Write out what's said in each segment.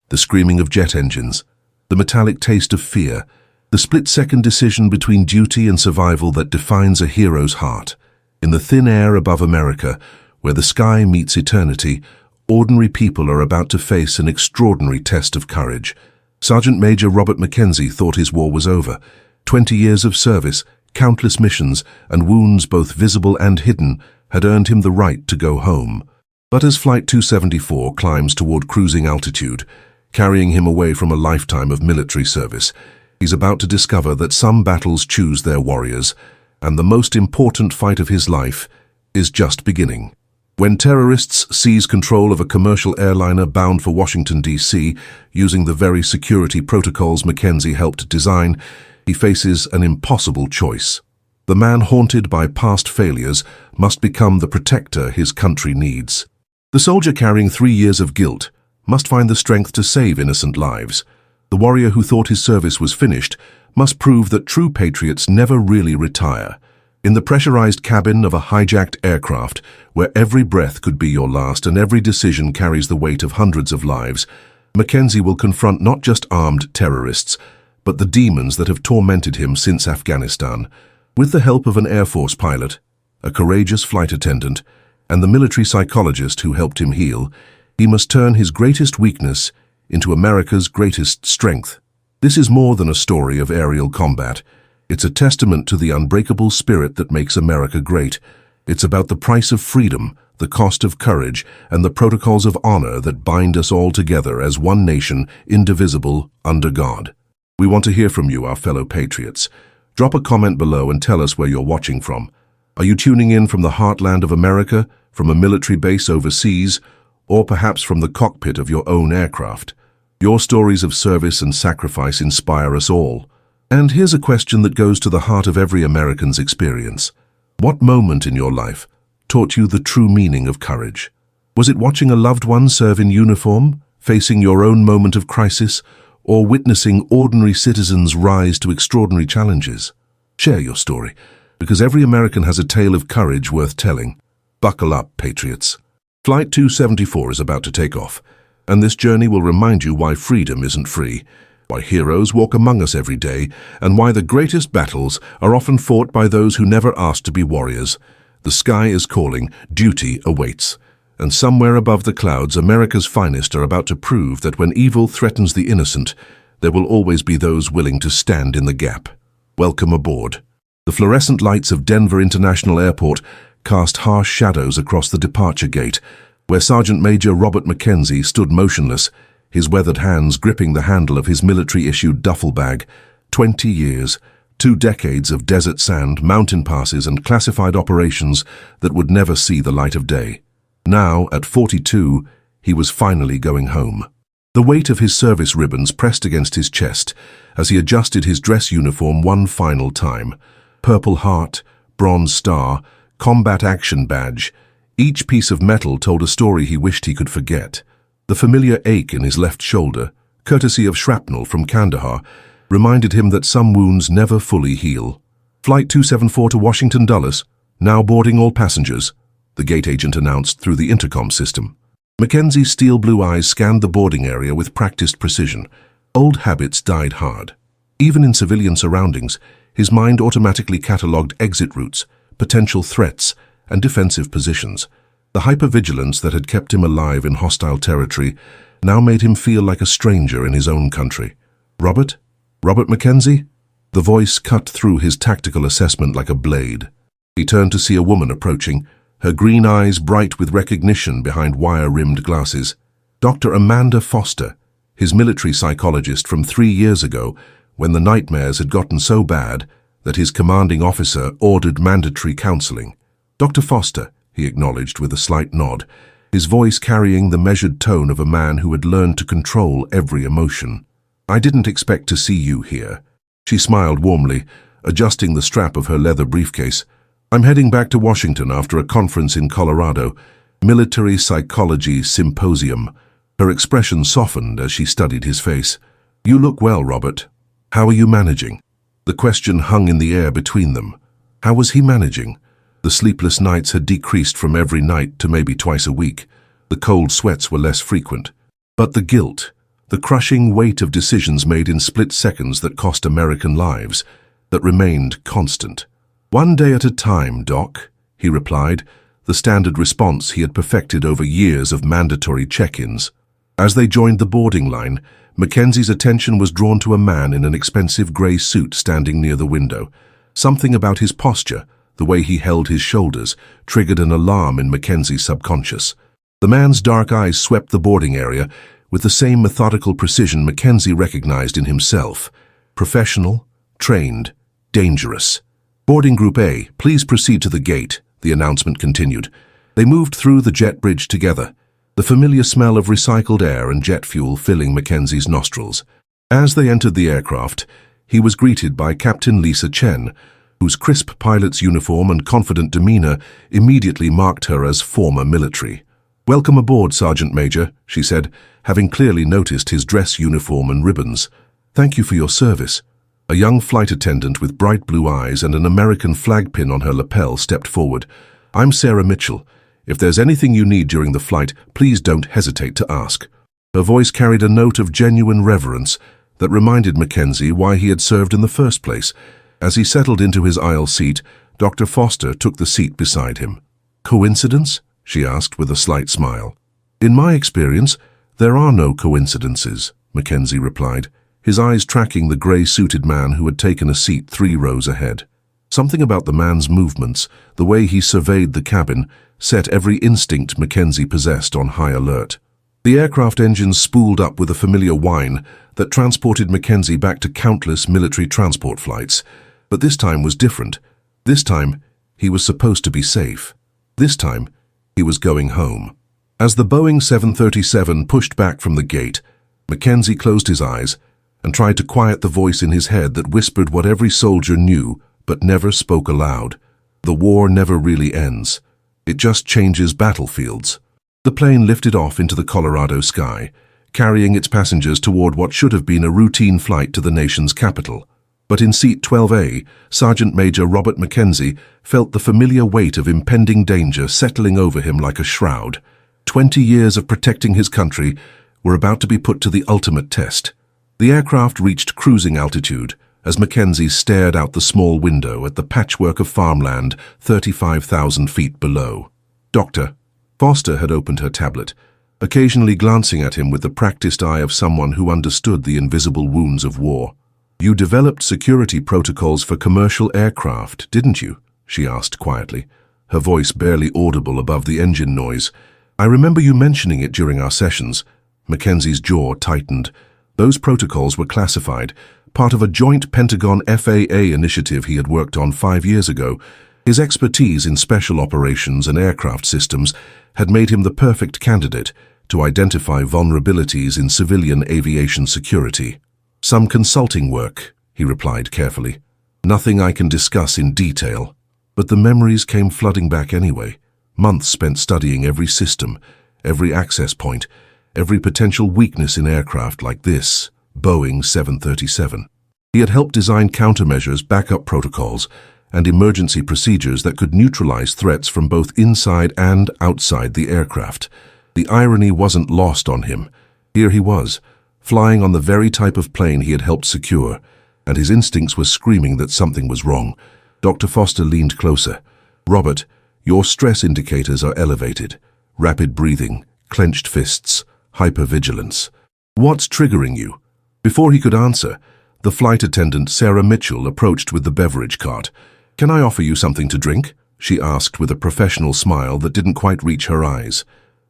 the screaming of jet engines, the metallic taste of fear, the split-second decision between duty and survival that defines a hero's heart. In the thin air above America, where the sky meets eternity, ordinary people are about to face an extraordinary test of courage. Sergeant Major Robert McKenzie thought his war was over. 20 years of service, countless missions, and wounds both visible and hidden had earned him the right to go home. But as Flight 274 climbs toward cruising altitude, carrying him away from a lifetime of military service, he's about to discover that some battles choose their warriors, and the most important fight of his life is just beginning. When terrorists seize control of a commercial airliner bound for Washington, D.C., using the very security protocols McKenzie helped design, he faces an impossible choice. The man haunted by past failures must become the protector his country needs. The soldier carrying 3 years of guilt must find the strength to save innocent lives. The warrior who thought his service was finished must prove that true patriots never really retire. In the pressurized cabin of a hijacked aircraft, where every breath could be your last and every decision carries the weight of hundreds of lives, McKenzie will confront not just armed terrorists, but the demons that have tormented him since Afghanistan. With the help of an Air Force pilot, a courageous flight attendant, and the military psychologist who helped him heal, he must turn his greatest weakness into America's greatest strength. This is more than a story of aerial combat. It's a testament to the unbreakable spirit that makes America great. It's about the price of freedom, the cost of courage, and the protocols of honor that bind us all together as one nation, indivisible, under God. We want to hear from you, our fellow patriots. Drop a comment below and tell us where you're watching from. Are you tuning in from the heartland of America, from a military base overseas, or perhaps from the cockpit of your own aircraft? Your stories of service and sacrifice inspire us all. And here's a question that goes to the heart of every American's experience. What moment in your life taught you the true meaning of courage? Was it watching a loved one serve in uniform, facing your own moment of crisis, or witnessing ordinary citizens rise to extraordinary challenges? Share your story, because every American has a tale of courage worth telling. Buckle up, patriots. Flight 274 is about to take off, and this journey will remind you why freedom isn't free, why heroes walk among us every day, and why the greatest battles are often fought by those who never asked to be warriors. The sky is calling, duty awaits. And somewhere above the clouds, America's finest are about to prove that when evil threatens the innocent, there will always be those willing to stand in the gap. Welcome aboard. The fluorescent lights of Denver International Airport cast harsh shadows across the departure gate, where Sergeant Major Robert McKenzie stood motionless, his weathered hands gripping the handle of his military-issued duffel bag. 20 years, 2 decades of desert sand, mountain passes, and classified operations that would never see the light of day. Now, at 42, he was finally going home. The weight of his service ribbons pressed against his chest as he adjusted his dress uniform one final time. Purple Heart, Bronze Star, Combat Action Badge. Each piece of metal told a story he wished he could forget. The familiar ache in his left shoulder, courtesy of shrapnel from Kandahar, reminded him that some wounds never fully heal. Flight 274 to Washington Dulles, now boarding all passengers, the gate agent announced through the intercom system. McKenzie's steel blue eyes scanned the boarding area with practiced precision. Old habits died hard. Even in civilian surroundings, his mind automatically catalogued exit routes, potential threats, and defensive positions. The hypervigilance that had kept him alive in hostile territory now made him feel like a stranger in his own country. Robert McKenzie? The voice cut through his tactical assessment like a blade. He turned to see a woman approaching, her green eyes bright with recognition behind wire-rimmed glasses. Dr. Amanda Foster, his military psychologist from 3 years ago, when the nightmares had gotten so bad that his commanding officer ordered mandatory counseling. Dr. Foster, he acknowledged with a slight nod, his voice carrying the measured tone of a man who had learned to control every emotion. I didn't expect to see you here. She smiled warmly, adjusting the strap of her leather briefcase. I'm heading back to Washington after a conference in Colorado, Military Psychology Symposium. Her expression softened as she studied his face. You look well, Robert. How are you managing? The question hung in the air between them. How was he managing? The sleepless nights had decreased from every night to maybe twice a week. The cold sweats were less frequent. But the guilt, the crushing weight of decisions made in split seconds that cost American lives, that remained constant. "One day at a time, Doc," he replied, the standard response he had perfected over years of mandatory check-ins. As they joined the boarding line, Mackenzie's attention was drawn to a man in an expensive grey suit standing near the window. Something about his posture, the way he held his shoulders, triggered an alarm in Mackenzie's subconscious. The man's dark eyes swept the boarding area with the same methodical precision Mackenzie recognized in himself. Professional, trained, dangerous. "Boarding Group A, please proceed to the gate," the announcement continued. They moved through the jet bridge together, the familiar smell of recycled air and jet fuel filling Mackenzie's nostrils. As they entered the aircraft, he was greeted by Captain Lisa Chen, whose crisp pilot's uniform and confident demeanor immediately marked her as former military. "Welcome aboard, Sergeant Major," she said, having clearly noticed his dress uniform and ribbons. "Thank you for your service." A young flight attendant with bright blue eyes and an American flag pin on her lapel stepped forward. "I'm Sarah Mitchell. If there's anything you need during the flight, please don't hesitate to ask." Her voice carried a note of genuine reverence that reminded Mackenzie why he had served in the first place. As he settled into his aisle seat, Dr. Foster took the seat beside him. "Coincidence?" she asked with a slight smile. "In my experience, there are no coincidences," Mackenzie replied, his eyes tracking the grey-suited man who had taken a seat 3 rows ahead. Something about the man's movements, the way he surveyed the cabin, set every instinct Mackenzie possessed on high alert. The aircraft engines spooled up with a familiar whine that transported Mackenzie back to countless military transport flights. But this time was different. This time, he was supposed to be safe. This time, he was going home. As the Boeing 737 pushed back from the gate, Mackenzie closed his eyes and tried to quiet the voice in his head that whispered what every soldier knew but never spoke aloud. The war never really ends. It just changes battlefields. The plane lifted off into the Colorado sky, carrying its passengers toward what should have been a routine flight to the nation's capital. But in seat 12A, Sergeant Major Robert McKenzie felt the familiar weight of impending danger settling over him like a shroud. 20 years of protecting his country were about to be put to the ultimate test. The aircraft reached cruising altitude as Mackenzie stared out the small window at the patchwork of farmland 35,000 feet below. "Doctor." Foster had opened her tablet, occasionally glancing at him with the practiced eye of someone who understood the invisible wounds of war. "You developed security protocols for commercial aircraft, didn't you?" she asked quietly, her voice barely audible above the engine noise. "I remember you mentioning it during our sessions." Mackenzie's jaw tightened. Those protocols were classified, part of a joint Pentagon FAA initiative he had worked on 5 years ago. His expertise in special operations and aircraft systems had made him the perfect candidate to identify vulnerabilities in civilian aviation security. "Some consulting work," he replied carefully. "Nothing I can discuss in detail." But the memories came flooding back anyway. Months spent studying every system, every access point, every potential weakness in aircraft like this, Boeing 737. He had helped design countermeasures, backup protocols, and emergency procedures that could neutralize threats from both inside and outside the aircraft. The irony wasn't lost on him. Here he was, flying on the very type of plane he had helped secure, and his instincts were screaming that something was wrong. Dr. Foster leaned closer. "Robert, your stress indicators are elevated. Rapid breathing, clenched fists, hypervigilance. What's triggering you?" Before he could answer, the flight attendant, Sarah Mitchell, approached with the beverage cart. "Can I offer you something to drink?" she asked with a professional smile that didn't quite reach her eyes.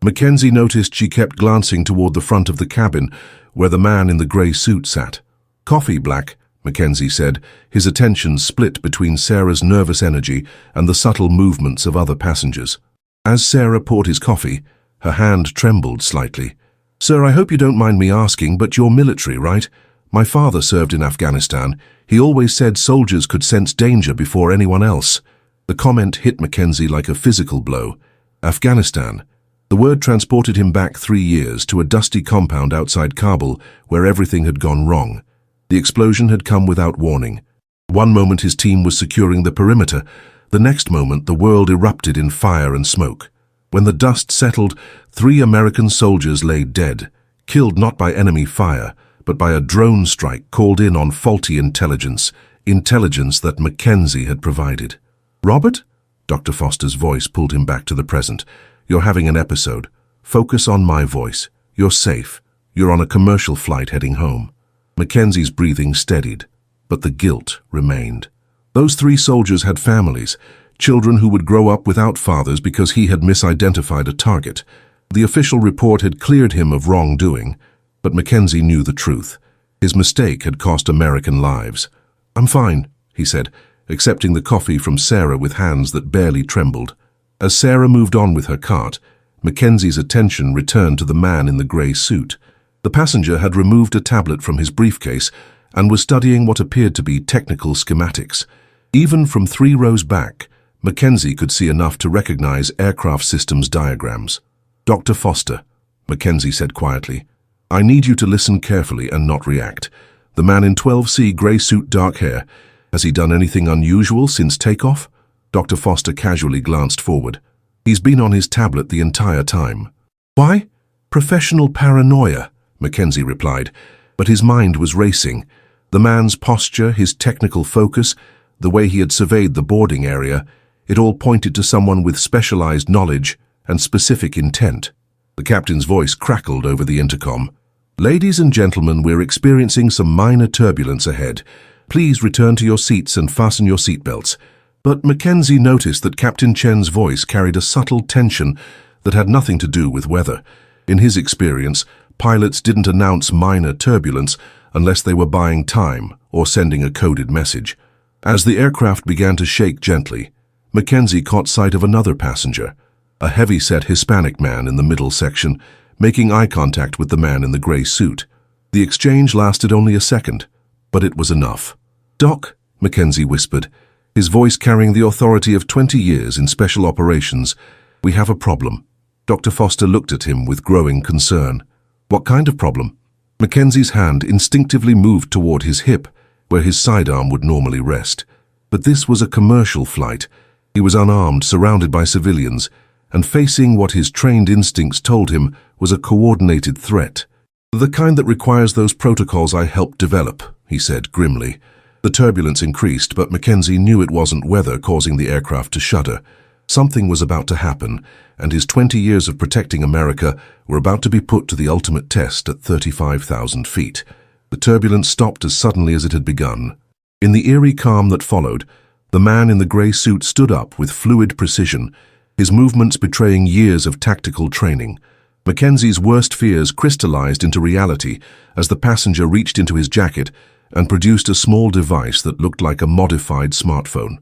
Mackenzie noticed she kept glancing toward the front of the cabin, where the man in the grey suit sat. "Coffee, Black," Mackenzie said, his attention split between Sarah's nervous energy and the subtle movements of other passengers. As Sarah poured his coffee, her hand trembled slightly. "Sir, I hope you don't mind me asking, but you're military, right? My father served in Afghanistan. He always said soldiers could sense danger before anyone else." The comment hit Mackenzie like a physical blow. Afghanistan. The word transported him back 3 years to a dusty compound outside Kabul where everything had gone wrong. The explosion had come without warning. One moment his team was securing the perimeter. The next moment the world erupted in fire and smoke. When the dust settled, 3 American soldiers lay dead, killed not by enemy fire, but by a drone strike called in on faulty intelligence that McKenzie had provided. "Robert?" Dr. Foster's voice pulled him back to the present. "You're having an episode. Focus on my voice. You're safe. You're on a commercial flight heading home." Mackenzie's breathing steadied, but the guilt remained. Those 3 soldiers had families, children who would grow up without fathers because he had misidentified a target. The official report had cleared him of wrongdoing, but Mackenzie knew the truth. His mistake had cost American lives. "I'm fine," he said, accepting the coffee from Sarah with hands that barely trembled. As Sarah moved on with her cart, Mackenzie's attention returned to the man in the grey suit. The passenger had removed a tablet from his briefcase and was studying what appeared to be technical schematics. Even from 3 rows back, Mackenzie could see enough to recognize aircraft systems diagrams. "Dr. Foster," Mackenzie said quietly, "I need you to listen carefully and not react. The man in 12C, grey suit, dark hair, has he done anything unusual since takeoff?" Dr. Foster casually glanced forward. "He's been on his tablet the entire time." "Why?" "Professional paranoia," Mackenzie replied, but his mind was racing. The man's posture, his technical focus, the way he had surveyed the boarding area, it all pointed to someone with specialized knowledge and specific intent. The captain's voice crackled over the intercom. "Ladies and gentlemen, we're experiencing some minor turbulence ahead. Please return to your seats and fasten your seatbelts." But Mackenzie noticed that Captain Chen's voice carried a subtle tension that had nothing to do with weather. In his experience, pilots didn't announce minor turbulence unless they were buying time or sending a coded message. As the aircraft began to shake gently, Mackenzie caught sight of another passenger, a heavy-set Hispanic man in the middle section, making eye contact with the man in the grey suit. The exchange lasted only a second, but it was enough. "Doc," Mackenzie whispered, his voice carrying the authority of 20 years in special operations, "we have a problem." Dr. Foster looked at him with growing concern. "What kind of problem?" Mackenzie's hand instinctively moved toward his hip, where his sidearm would normally rest. But this was a commercial flight. He was unarmed, surrounded by civilians, and facing what his trained instincts told him was a coordinated threat. "The kind that requires those protocols I helped develop," he said grimly. The turbulence increased, but Mackenzie knew it wasn't weather causing the aircraft to shudder. Something was about to happen, and his 20 years of protecting America were about to be put to the ultimate test at 35,000 feet. The turbulence stopped as suddenly as it had begun. In the eerie calm that followed, the man in the grey suit stood up with fluid precision, his movements betraying years of tactical training. Mackenzie's worst fears crystallized into reality as the passenger reached into his jacket and produced a small device that looked like a modified smartphone.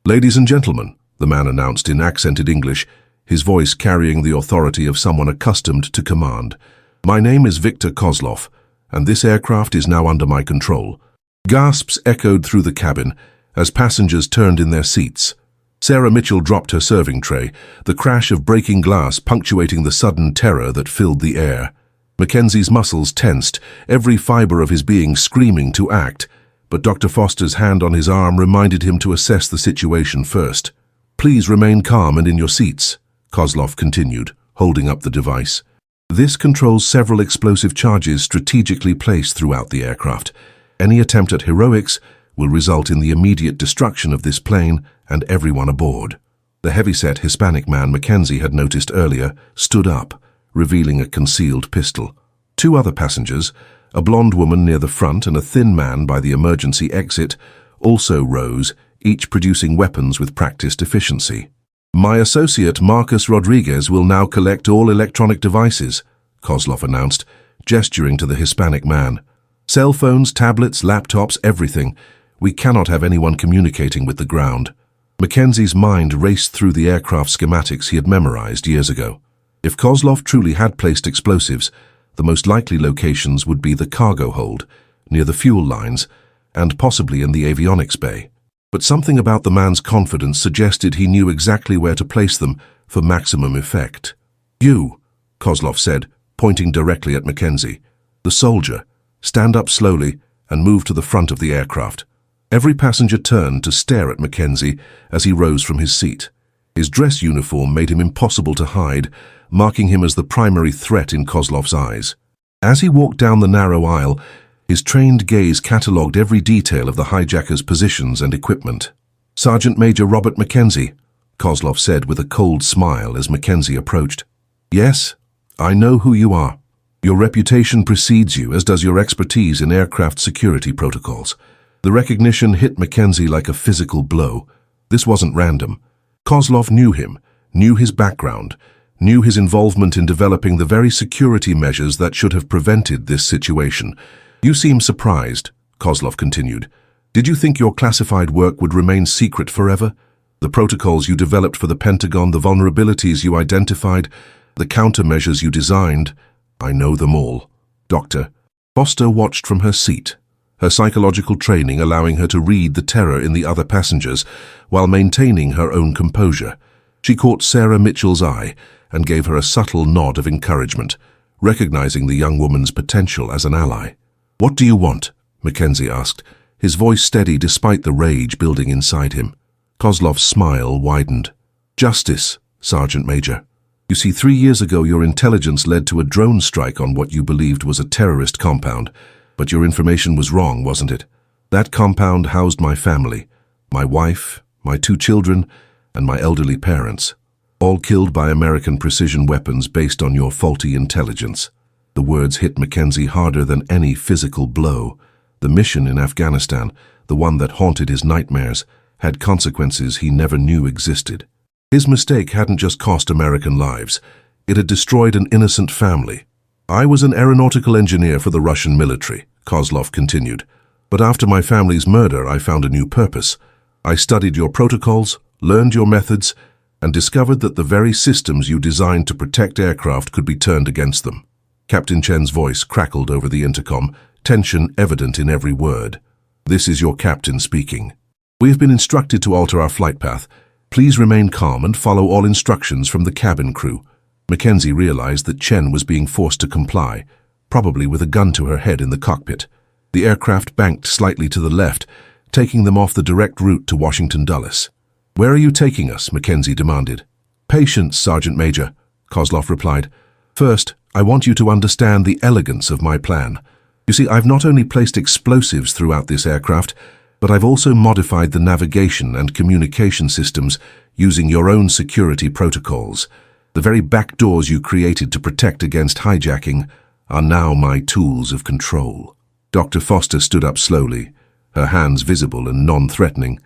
"Ladies and gentlemen," the man announced in accented English, his voice carrying the authority of someone accustomed to command. "My name is Victor Kozlov, and this aircraft is now under my control." Gasps echoed through the cabin as passengers turned in their seats. Sarah Mitchell dropped her serving tray, the crash of breaking glass punctuating the sudden terror that filled the air. Mackenzie's muscles tensed, every fiber of his being screaming to act, but Dr. Foster's hand on his arm reminded him to assess the situation first. "Please remain calm and in your seats," Kozlov continued, holding up the device. "This controls several explosive charges strategically placed throughout the aircraft. Any attempt at heroics will result in the immediate destruction of this plane and everyone aboard." The heavy-set Hispanic man Mackenzie had noticed earlier stood up, revealing a concealed pistol. 2 other passengers, a blonde woman near the front and a thin man by the emergency exit, also rose, each producing weapons with practiced efficiency. "My associate Marcus Rodriguez will now collect all electronic devices," Kozlov announced, gesturing to the Hispanic man. "Cell phones, tablets, laptops, everything. We cannot have anyone communicating with the ground." Mackenzie's mind raced through the aircraft schematics he had memorized years ago. If Kozlov truly had placed explosives, the most likely locations would be the cargo hold, near the fuel lines, and possibly in the avionics bay. But something about the man's confidence suggested he knew exactly where to place them for maximum effect. "You," Kozlov said, pointing directly at Mackenzie. "The soldier. Stand up slowly and move to the front of the aircraft." Every passenger turned to stare at Mackenzie as he rose from his seat. His dress uniform made him impossible to hide, marking him as the primary threat in Kozlov's eyes. As he walked down the narrow aisle, his trained gaze catalogued every detail of the hijacker's positions and equipment. "Sergeant Major Robert McKenzie," Kozlov said with a cold smile as McKenzie approached. "Yes, I know who you are. Your reputation precedes you, as does your expertise in aircraft security protocols." The recognition hit McKenzie like a physical blow. This wasn't random. Kozlov knew him, knew his background, knew his involvement in developing the very security measures that should have prevented this situation. "You seem surprised," Kozlov continued. "Did you think your classified work would remain secret forever? The protocols you developed for the Pentagon, the vulnerabilities you identified, the countermeasures you designed, I know them all." Dr. Foster watched from her seat, her psychological training allowing her to read the terror in the other passengers while maintaining her own composure. She caught Sarah Mitchell's eye and gave her a subtle nod of encouragement, recognizing the young woman's potential as an ally. "What do you want?" McKenzie asked, his voice steady despite the rage building inside him. Kozlov's smile widened. "Justice, Sergeant Major. You see, 3 years ago your intelligence led to a drone strike on what you believed was a terrorist compound, but your information was wrong, wasn't it? That compound housed my family, my wife, my 2 children, and my elderly parents, all killed by American precision weapons based on your faulty intelligence." The words hit McKenzie harder than any physical blow. The mission in Afghanistan, the one that haunted his nightmares, had consequences he never knew existed. His mistake hadn't just cost American lives, it had destroyed an innocent family. "I was an aeronautical engineer for the Russian military," Kozlov continued. "But after my family's murder, I found a new purpose. I studied your protocols, learned your methods, and discovered that the very systems you designed to protect aircraft could be turned against them." Captain Chen's voice crackled over the intercom, tension evident in every word. "This is your captain speaking. We have been instructed to alter our flight path. Please remain calm and follow all instructions from the cabin crew." McKenzie realized that Chen was being forced to comply, probably with a gun to her head in the cockpit. The aircraft banked slightly to the left, taking them off the direct route to Washington Dulles. "Where are you taking us?" McKenzie demanded. "Patience, Sergeant Major," Kozlov replied. "First, I want you to understand the elegance of my plan. You see, I've not only placed explosives throughout this aircraft, but I've also modified the navigation and communication systems using your own security protocols. The very back doors you created to protect against hijacking are now my tools of control." Dr. Foster stood up slowly, her hands visible and non-threatening.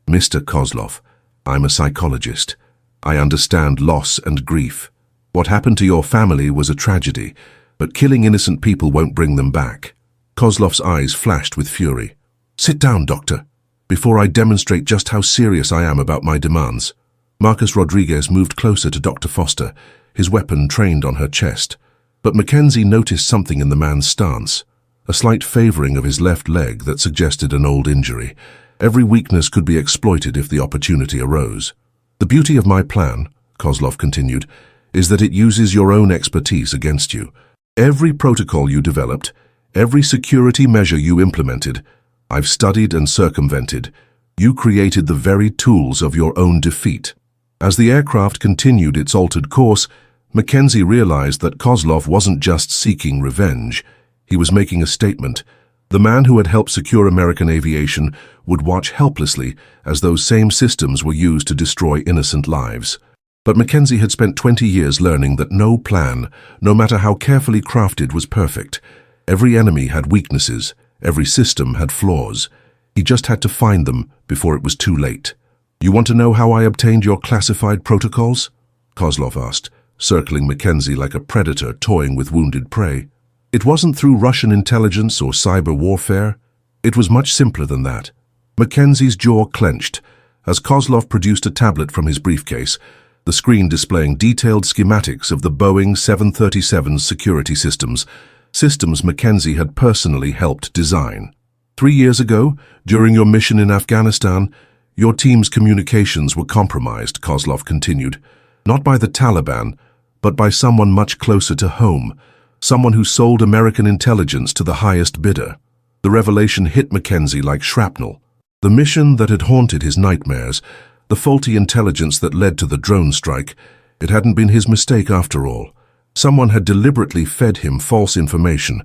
"Mr. Kozlov, I'm a psychologist. I understand loss and grief. What happened to your family was a tragedy, but killing innocent people won't bring them back." Kozlov's eyes flashed with fury. "Sit down, Doctor, before I demonstrate just how serious I am about my demands." Marcus Rodriguez moved closer to Dr. Foster, his weapon trained on her chest. But Mackenzie noticed something in the man's stance, a slight favoring of his left leg that suggested an old injury. Every weakness could be exploited if the opportunity arose. "The beauty of my plan," Kozlov continued, "is that it uses your own expertise against you. Every protocol you developed, every security measure you implemented, I've studied and circumvented. You created the very tools of your own defeat." As the aircraft continued its altered course, Mackenzie realized that Kozlov wasn't just seeking revenge. He was making a statement. The man who had helped secure American aviation would watch helplessly as those same systems were used to destroy innocent lives. But Mackenzie had spent 20 years learning that no plan, no matter how carefully crafted, was perfect. Every enemy had weaknesses. Every system had flaws. He just had to find them before it was too late. "You want to know how I obtained your classified protocols?" Kozlov asked, circling Mackenzie like a predator toying with wounded prey. "It wasn't through Russian intelligence or cyber warfare. It was much simpler than that." Mackenzie's jaw clenched as Kozlov produced a tablet from his briefcase, the screen displaying detailed schematics of the Boeing 737's security systems Mackenzie had personally helped design. 3 years ago, during your mission in Afghanistan, your team's communications were compromised," Kozlov continued. "Not by the Taliban, but by someone much closer to home, someone who sold American intelligence to the highest bidder." The revelation hit Mackenzie like shrapnel. The mission that had haunted his nightmares, the faulty intelligence that led to the drone strike, it hadn't been his mistake after all. Someone had deliberately fed him false information,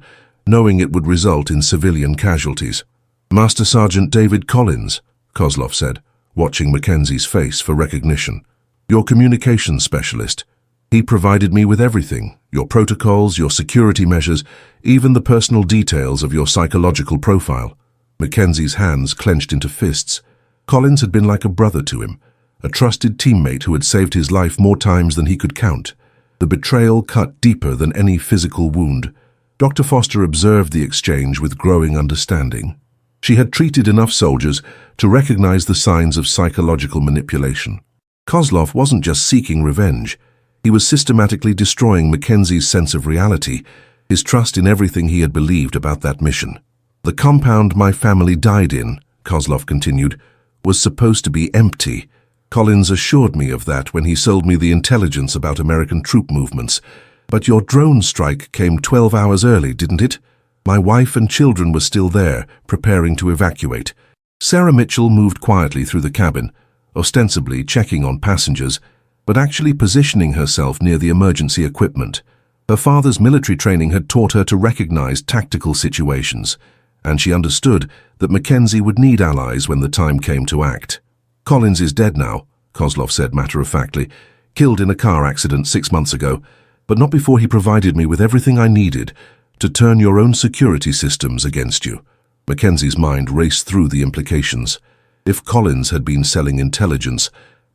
knowing it would result in civilian casualties. "Master Sergeant David Collins," Kozlov said, watching Mackenzie's face for recognition. "Your communications specialist. He provided me with everything, your protocols, your security measures, even the personal details of your psychological profile." Mackenzie's hands clenched into fists. Collins had been like a brother to him, a trusted teammate who had saved his life more times than he could count. The betrayal cut deeper than any physical wound. Dr. Foster observed the exchange with growing understanding. She had treated enough soldiers to recognize the signs of psychological manipulation. Kozlov wasn't just seeking revenge. He was systematically destroying Mackenzie's sense of reality, his trust in everything he had believed about that mission. "The compound my family died in," Kozlov continued, "was supposed to be empty. Collins assured me of that when he sold me the intelligence about American troop movements. But your drone strike came 12 hours early, didn't it? My wife and children were still there, preparing to evacuate." Sarah Mitchell moved quietly through the cabin, ostensibly checking on passengers, but actually positioning herself near the emergency equipment. Her father's military training had taught her to recognize tactical situations, and she understood that Mackenzie would need allies when the time came to act. "Collins is dead now," Kozlov said matter-of-factly, "killed in a car accident 6 months ago, but not before he provided me with everything I needed to turn your own security systems against you." Mackenzie's mind raced through the implications. If Collins had been selling intelligence,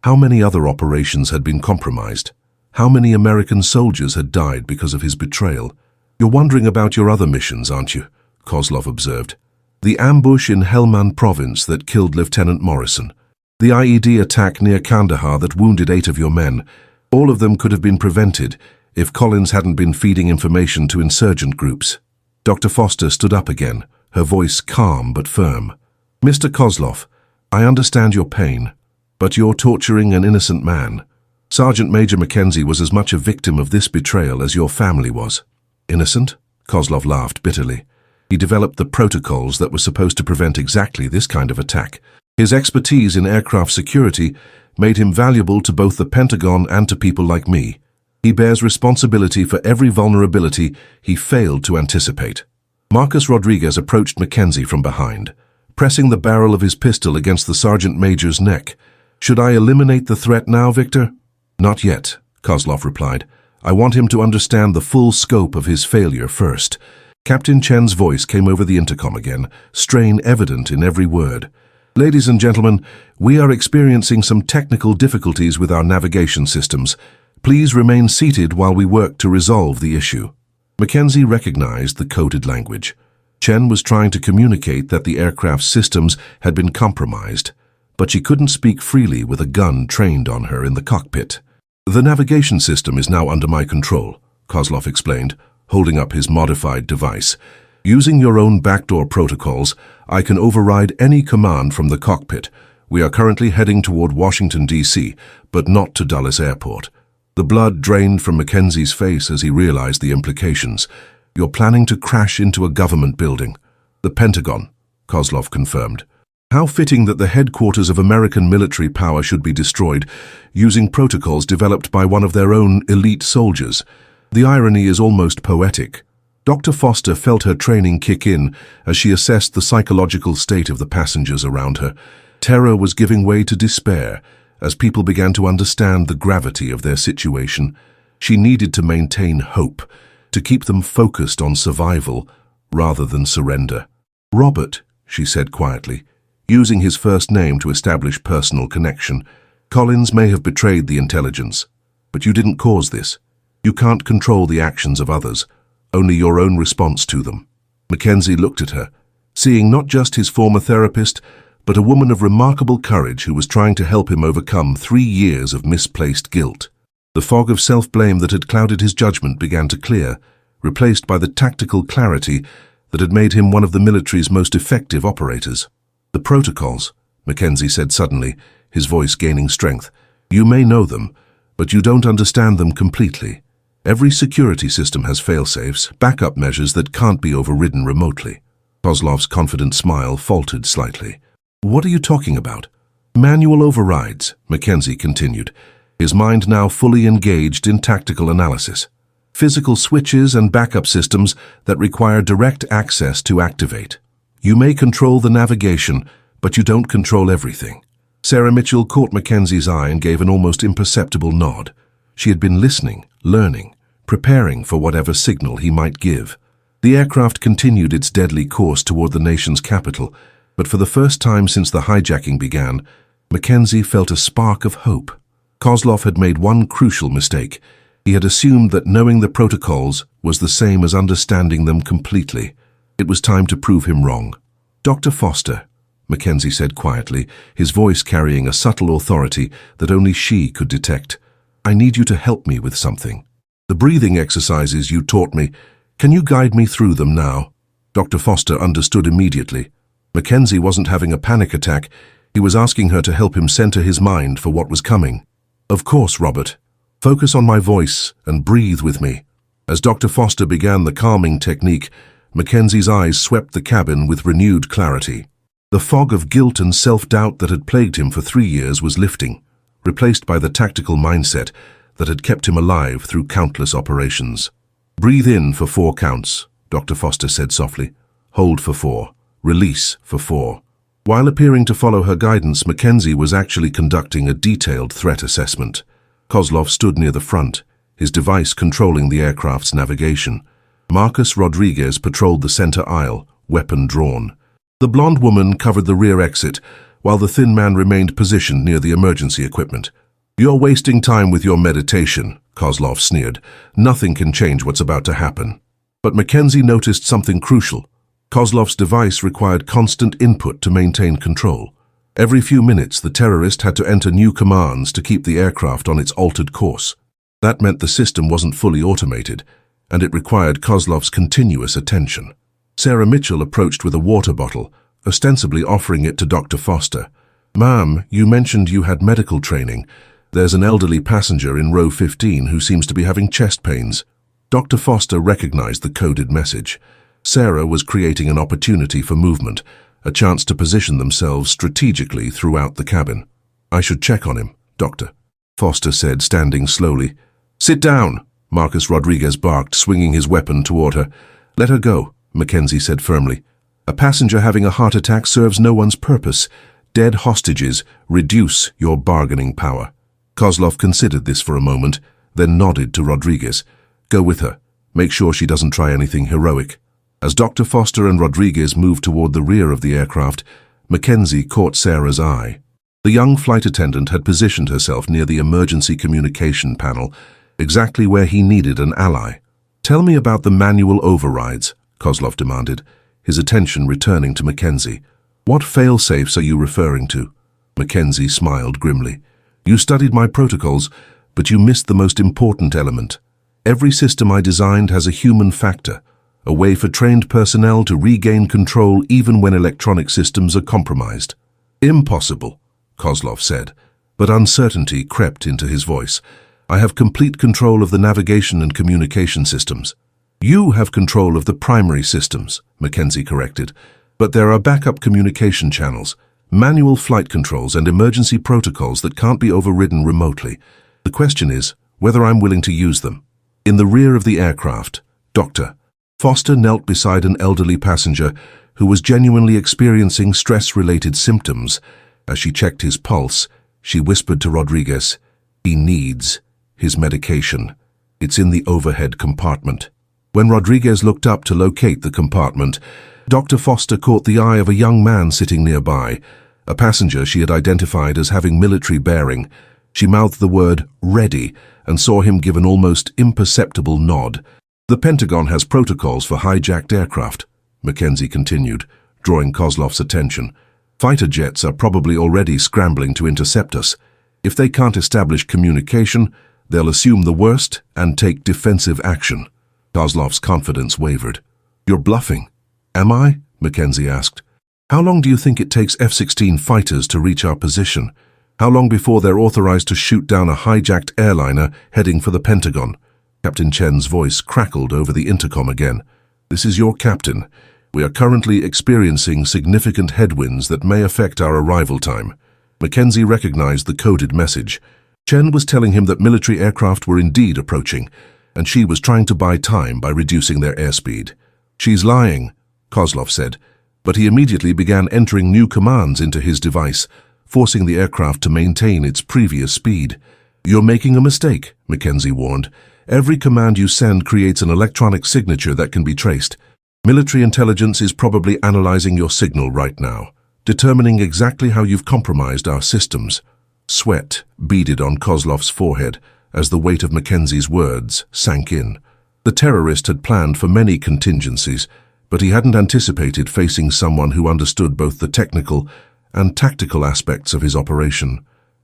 how many other operations had been compromised? How many American soldiers had died because of his betrayal? "You're wondering about your other missions, aren't you?" Kozlov observed. "The ambush in Helmand province that killed Lieutenant Morrison. The IED attack near Kandahar that wounded 8 of your men. All of them could have been prevented if Collins hadn't been feeding information to insurgent groups." Dr. Foster stood up again, her voice calm but firm. "Mr. Kozlov, I understand your pain, but you're torturing an innocent man. Sergeant Major McKenzie was as much a victim of this betrayal as your family was." "Innocent?" Kozlov laughed bitterly. He developed the protocols that were supposed to prevent exactly this kind of attack. His expertise in aircraft security made him valuable to both the Pentagon and to people like me. He bears responsibility for every vulnerability he failed to anticipate. Marcus Rodriguez approached Mackenzie from behind, pressing the barrel of his pistol against the sergeant major's neck. "Should I eliminate the threat now, Victor?" "Not yet," Kozlov replied. "I want him to understand the full scope of his failure first." Captain Chen's voice came over the intercom again, strain evident in every word. "Ladies and gentlemen, we are experiencing some technical difficulties with our navigation systems. Please remain seated while we work to resolve the issue." Mackenzie recognized the coded language. Chen was trying to communicate that the aircraft's systems had been compromised, but she couldn't speak freely with a gun trained on her in the cockpit. "The navigation system is now under my control," Kozlov explained, holding up his modified device. "Using your own backdoor protocols, I can override any command from the cockpit. We are currently heading toward Washington, D.C., but not to Dulles Airport." The blood drained from Mackenzie's face as he realized the implications. "You're planning to crash into a government building." "The Pentagon," Kozlov confirmed. "How fitting that the headquarters of American military power should be destroyed, using protocols developed by one of their own elite soldiers. The irony is almost poetic." Dr. Foster felt her training kick in as she assessed the psychological state of the passengers around her. Terror was giving way to despair as people began to understand the gravity of their situation. She needed to maintain hope, to keep them focused on survival rather than surrender. "Robert," she said quietly, using his first name to establish personal connection, "Collins may have betrayed the intelligence, but you didn't cause this. You can't control the actions of others, only your own response to them." Mackenzie looked at her, seeing not just his former therapist, but a woman of remarkable courage who was trying to help him overcome 3 years of misplaced guilt. The fog of self-blame that had clouded his judgment began to clear, replaced by the tactical clarity that had made him one of the military's most effective operators. "The protocols," Mackenzie said suddenly, his voice gaining strength. "You may know them, but you don't understand them completely. Every security system has fail-safes, backup measures that can't be overridden remotely." Kozlov's confident smile faltered slightly. "What are you talking about?" "Manual overrides," Mackenzie continued, his mind now fully engaged in tactical analysis. physical switches and backup systems that require direct access to activate. You may control the navigation, but you don't control everything. Sarah Mitchell caught Mackenzie's eye and gave an almost imperceptible nod. She had been listening, learning, preparing for whatever signal he might give. The aircraft continued its deadly course toward the nation's capital, but for the first time since the hijacking began, Mackenzie felt a spark of hope. Kozlov had made one crucial mistake. He had assumed that knowing the protocols was the same as understanding them completely. It was time to prove him wrong. "Dr. Foster," Mackenzie said quietly, his voice carrying a subtle authority that only she could detect, "I need you to help me with something. The breathing exercises you taught me, can you guide me through them now?" Dr. Foster understood immediately. Mackenzie wasn't having a panic attack. He was asking her to help him center his mind for what was coming. "Of course, Robert. Focus on my voice and breathe with me." As Dr. Foster began the calming technique, Mackenzie's eyes swept the cabin with renewed clarity. The fog of guilt and self-doubt that had plagued him for 3 years was lifting, replaced by the tactical mindset that had kept him alive through countless operations. "Breathe in for 4 counts," Dr. Foster said softly. "Hold for 4. Release for 4. While appearing to follow her guidance, Mackenzie was actually conducting a detailed threat assessment. Kozlov stood near the front, his device controlling the aircraft's navigation. Marcus Rodriguez patrolled the center aisle, weapon drawn. The blonde woman covered the rear exit, while the thin man remained positioned near the emergency equipment. "You're wasting time with your meditation," Kozlov sneered. "Nothing can change what's about to happen." But Mackenzie noticed something crucial. Kozlov's device required constant input to maintain control. Every few minutes, the terrorist had to enter new commands to keep the aircraft on its altered course. That meant the system wasn't fully automated, and it required Kozlov's continuous attention. Sarah Mitchell approached with a water bottle, ostensibly offering it to Dr. Foster. "Ma'am, you mentioned you had medical training. There's an elderly passenger in row 15 who seems to be having chest pains." Dr. Foster recognized the coded message. Sarah was creating an opportunity for movement, a chance to position themselves strategically throughout the cabin. "I should check on him, Doctor," Foster said, standing slowly. "Sit down," Marcus Rodriguez barked, swinging his weapon toward her. "Let her go," Mackenzie said firmly. "A passenger having a heart attack serves no one's purpose. Dead hostages reduce your bargaining power." Kozlov considered this for a moment, then nodded to Rodriguez. "Go with her. Make sure she doesn't try anything heroic." As Dr. Foster and Rodriguez moved toward the rear of the aircraft, Mackenzie caught Sarah's eye. The young flight attendant had positioned herself near the emergency communication panel, exactly where he needed an ally. "Tell me about the manual overrides," Kozlov demanded, his attention returning to Mackenzie. "What fail-safes are you referring to?" Mackenzie smiled grimly. "You studied my protocols, but you missed the most important element. Every system I designed has a human factor, a way for trained personnel to regain control even when electronic systems are compromised." "Impossible," Kozlov said, but uncertainty crept into his voice. "I have complete control of the navigation and communication systems." "You have control of the primary systems," Mackenzie corrected, "but there are backup communication channels, manual flight controls, and emergency protocols that can't be overridden remotely. The question is whether I'm willing to use them." In the rear of the aircraft, Dr. Foster knelt beside an elderly passenger who was genuinely experiencing stress-related symptoms. As she checked his pulse, she whispered to Rodriguez, "He needs his medication. It's in the overhead compartment." When Rodriguez looked up to locate the compartment, Dr. Foster caught the eye of a young man sitting nearby, a passenger she had identified as having military bearing. She mouthed the word "ready" and saw him give an almost imperceptible nod. "The Pentagon has protocols for hijacked aircraft," Mackenzie continued, drawing Kozlov's attention. "Fighter jets are probably already scrambling to intercept us. If they can't establish communication, they'll assume the worst and take defensive action." Kozlov's confidence wavered. "You're bluffing." "Am I?" Mackenzie asked. "How long do you think it takes F-16 fighters to reach our position? How long before they're authorized to shoot down a hijacked airliner heading for the Pentagon?" Captain Chen's voice crackled over the intercom again. "This is your captain. We are currently experiencing significant headwinds that may affect our arrival time." Mackenzie recognized the coded message. Chen was telling him that military aircraft were indeed approaching, and she was trying to buy time by reducing their airspeed. "She's lying," Kozlov said, but he immediately began entering new commands into his device, forcing the aircraft to maintain its previous speed. "You're making a mistake," McKenzie warned. "Every command you send creates an electronic signature that can be traced. Military intelligence is probably analyzing your signal right now, determining exactly how you've compromised our systems." Sweat beaded on Kozlov's forehead as the weight of McKenzie's words sank in. The terrorist had planned for many contingencies, but he hadn't anticipated facing someone who understood both the technical and tactical aspects of his operation.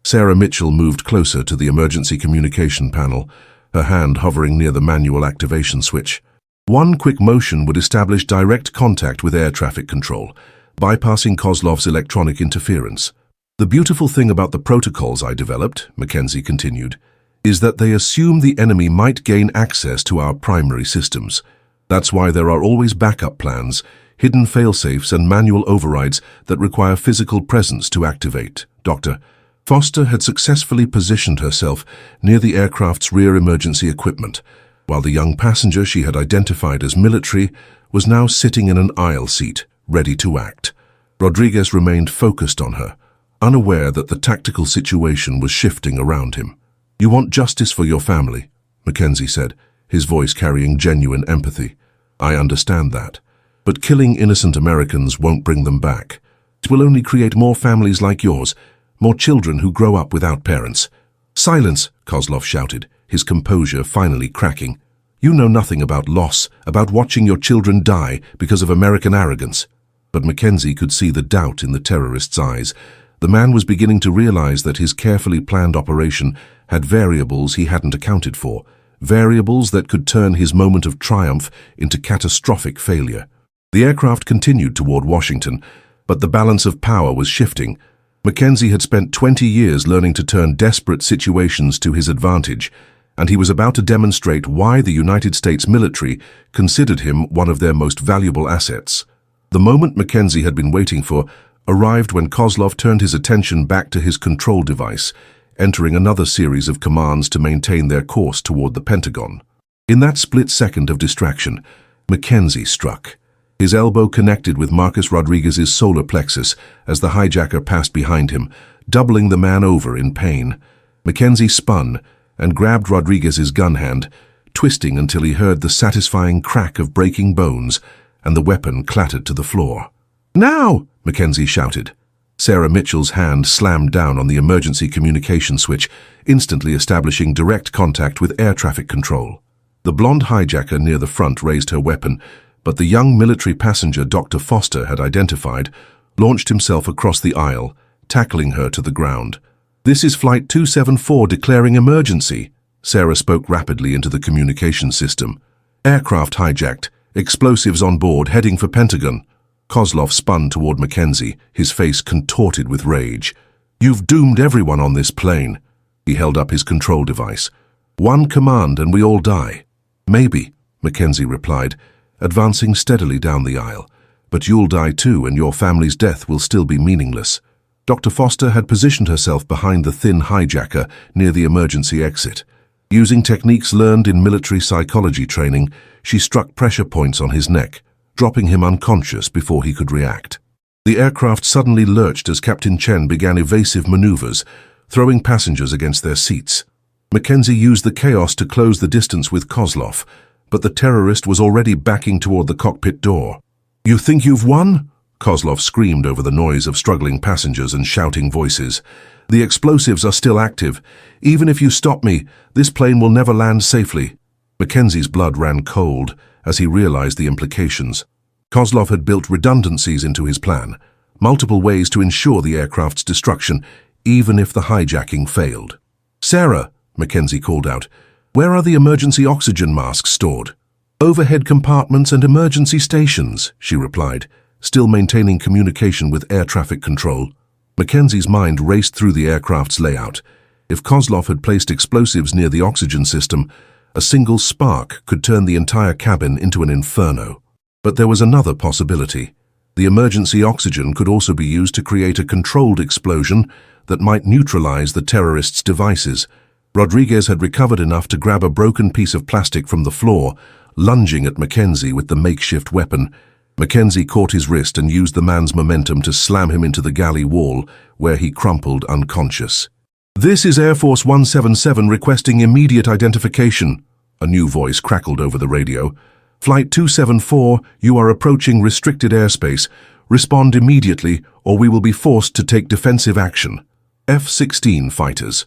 Sarah Mitchell moved closer to the emergency communication panel, her hand hovering near the manual activation switch. One quick motion would establish direct contact with air traffic control, bypassing Kozlov's electronic interference. "The beautiful thing about the protocols I developed," McKenzie continued, "is that they assume the enemy might gain access to our primary systems. That's why there are always backup plans, hidden failsafes and manual overrides that require physical presence to activate." Dr. Foster had successfully positioned herself near the aircraft's rear emergency equipment, while the young passenger she had identified as military was now sitting in an aisle seat, ready to act. Rodriguez remained focused on her, unaware that the tactical situation was shifting around him. "You want justice for your family," McKenzie said, his voice carrying genuine empathy. "I understand that. But killing innocent Americans won't bring them back. It will only create more families like yours, more children who grow up without parents." "Silence," Kozlov shouted, his composure finally cracking. "You know nothing about loss, about watching your children die because of American arrogance." But McKenzie could see the doubt in the terrorist's eyes. The man was beginning to realize that his carefully planned operation had variables he hadn't accounted for, variables that could turn his moment of triumph into catastrophic failure. The aircraft continued toward Washington, but the balance of power was shifting. McKenzie had spent 20 years learning to turn desperate situations to his advantage, and he was about to demonstrate why the United States military considered him one of their most valuable assets. The moment McKenzie had been waiting for arrived when Kozlov turned his attention back to his control device, entering another series of commands to maintain their course toward the Pentagon. In that split second of distraction, McKenzie struck. His elbow connected with Marcus Rodriguez's solar plexus as the hijacker passed behind him, doubling the man over in pain. McKenzie spun and grabbed Rodriguez's gun hand, twisting until he heard the satisfying crack of breaking bones, and the weapon clattered to the floor. "Now!" McKenzie shouted. Sarah Mitchell's hand slammed down on the emergency communication switch, instantly establishing direct contact with air traffic control. The blonde hijacker near the front raised her weapon, but the young military passenger Dr. Foster had identified launched himself across the aisle, tackling her to the ground. "This is Flight 274 declaring emergency," Sarah spoke rapidly into the communication system. "Aircraft hijacked, explosives on board, heading for Pentagon." Kozlov spun toward McKenzie, his face contorted with rage. "You've doomed everyone on this plane." He held up his control device. "One command and we all die." "Maybe," McKenzie replied, advancing steadily down the aisle. "But you'll die too, and your family's death will still be meaningless." Dr. Foster had positioned herself behind the thin hijacker near the emergency exit. Using techniques learned in military psychology training, she struck pressure points on his neck, dropping him unconscious before he could react. The aircraft suddenly lurched as Captain Chen began evasive maneuvers, throwing passengers against their seats. McKenzie used the chaos to close the distance with Kozlov, but the terrorist was already backing toward the cockpit door. "You think you've won?" Kozlov screamed over the noise of struggling passengers and shouting voices. "The explosives are still active. Even if you stop me, this plane will never land safely." McKenzie's blood ran cold as he realized the implications. Kozlov had built redundancies into his plan, multiple ways to ensure the aircraft's destruction, even if the hijacking failed. "Sarah," McKenzie called out, "where are the emergency oxygen masks stored?" "Overhead compartments and emergency stations," she replied, still maintaining communication with air traffic control. McKenzie's mind raced through the aircraft's layout. If Kozlov had placed explosives near the oxygen system, a single spark could turn the entire cabin into an inferno. But there was another possibility. The emergency oxygen could also be used to create a controlled explosion that might neutralize the terrorists' devices. Rodriguez had recovered enough to grab a broken piece of plastic from the floor, lunging at McKenzie with the makeshift weapon. McKenzie caught his wrist and used the man's momentum to slam him into the galley wall, where he crumpled unconscious. "This is Air Force 177 requesting immediate identification," a new voice crackled over the radio. "Flight 274, you are approaching restricted airspace. Respond immediately, or we will be forced to take defensive action." F-16 fighters.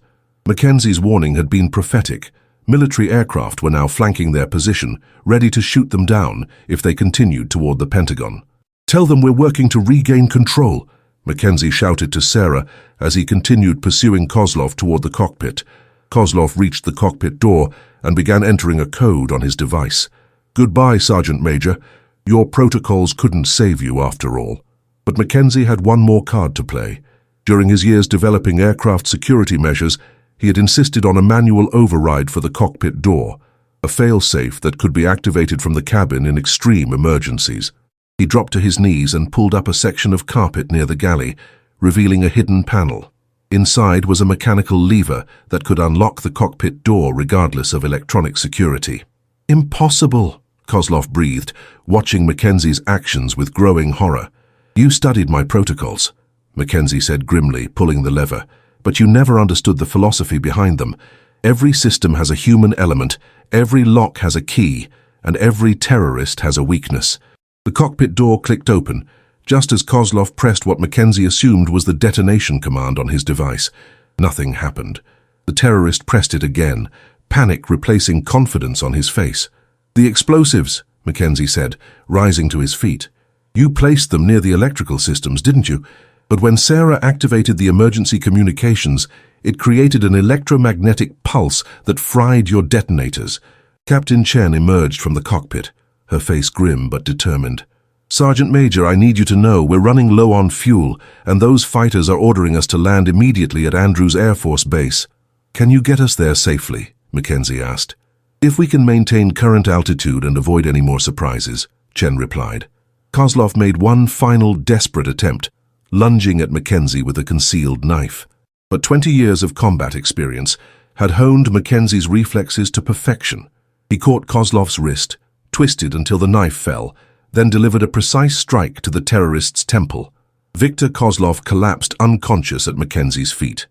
McKenzie's warning had been prophetic. Military aircraft were now flanking their position, ready to shoot them down if they continued toward the Pentagon. "Tell them we're working to regain control," McKenzie shouted to Sarah as he continued pursuing Kozlov toward the cockpit. Kozlov reached the cockpit door and began entering a code on his device. "Goodbye, Sergeant Major. Your protocols couldn't save you after all." But McKenzie had one more card to play. During his years developing aircraft security measures, he had insisted on a manual override for the cockpit door, a fail-safe that could be activated from the cabin in extreme emergencies. He dropped to his knees and pulled up a section of carpet near the galley, revealing a hidden panel. Inside was a mechanical lever that could unlock the cockpit door regardless of electronic security. "Impossible," Kozlov breathed, watching McKenzie's actions with growing horror. "You studied my protocols," McKenzie said grimly, pulling the lever. "But you never understood the philosophy behind them. Every system has a human element, every lock has a key, and every terrorist has a weakness." The cockpit door clicked open, just as Kozlov pressed what McKenzie assumed was the detonation command on his device. Nothing happened. The terrorist pressed it again, panic replacing confidence on his face. "The explosives," McKenzie said, rising to his feet. "You placed them near the electrical systems, didn't you? But when Sarah activated the emergency communications, it created an electromagnetic pulse that fried your detonators." Captain Chen emerged from the cockpit, her face grim but determined. "Sergeant Major, I need you to know we're running low on fuel, and those fighters are ordering us to land immediately at Andrews Air Force Base." "Can you get us there safely?" McKenzie asked. "If we can maintain current altitude and avoid any more surprises," Chen replied. Kozlov made one final desperate attempt, lunging at McKenzie with a concealed knife. But 20 years of combat experience had honed McKenzie's reflexes to perfection. He caught Kozlov's wrist, twisted until the knife fell, then delivered a precise strike to the terrorist's temple. Viktor Kozlov collapsed unconscious at McKenzie's feet.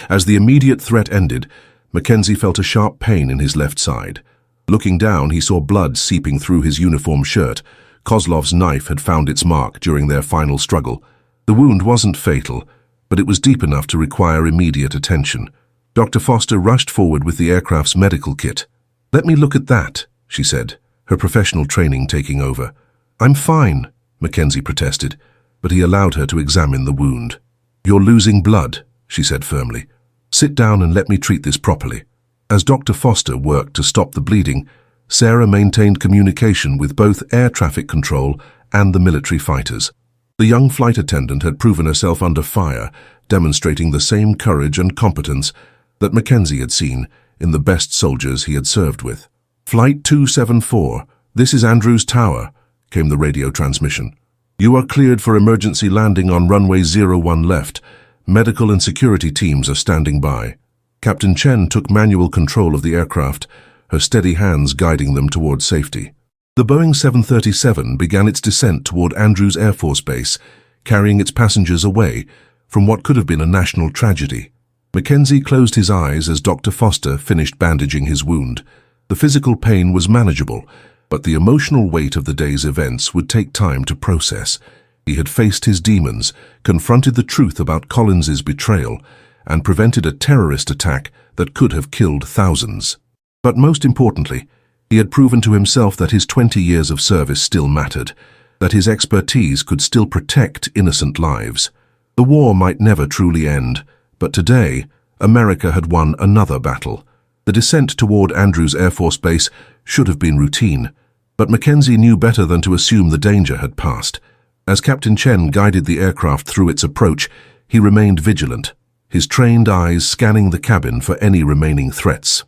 As the immediate threat ended, McKenzie felt a sharp pain in his left side. Looking down, he saw blood seeping through his uniform shirt. Kozlov's knife had found its mark during their final struggle. The wound wasn't fatal, but it was deep enough to require immediate attention. Dr. Foster rushed forward with the aircraft's medical kit. "Let me look at that," she said, her professional training taking over. "I'm fine," McKenzie protested, but he allowed her to examine the wound. "You're losing blood," she said firmly. "Sit down and let me treat this properly." As Dr. Foster worked to stop the bleeding, Sarah maintained communication with both air traffic control and the military fighters. The young flight attendant had proven herself under fire, demonstrating the same courage and competence that McKenzie had seen in the best soldiers he had served with. "Flight 274, this is Andrews Tower," came the radio transmission. "You are cleared for emergency landing on runway 01 left. Medical and security teams are standing by." Captain Chen took manual control of the aircraft, her steady hands guiding them toward safety. The Boeing 737 began its descent toward Andrews Air Force Base, carrying its passengers away from what could have been a national tragedy. McKenzie closed his eyes as Dr. Foster finished bandaging his wound. The physical pain was manageable, but the emotional weight of the day's events would take time to process. He had faced his demons, confronted the truth about Collins's betrayal, and prevented a terrorist attack that could have killed thousands. But most importantly, he had proven to himself that his 20 years of service still mattered, that his expertise could still protect innocent lives. The war might never truly end, but today, America had won another battle. The descent toward Andrews Air Force Base should have been routine, but McKenzie knew better than to assume the danger had passed. As Captain Chen guided the aircraft through its approach, he remained vigilant, his trained eyes scanning the cabin for any remaining threats.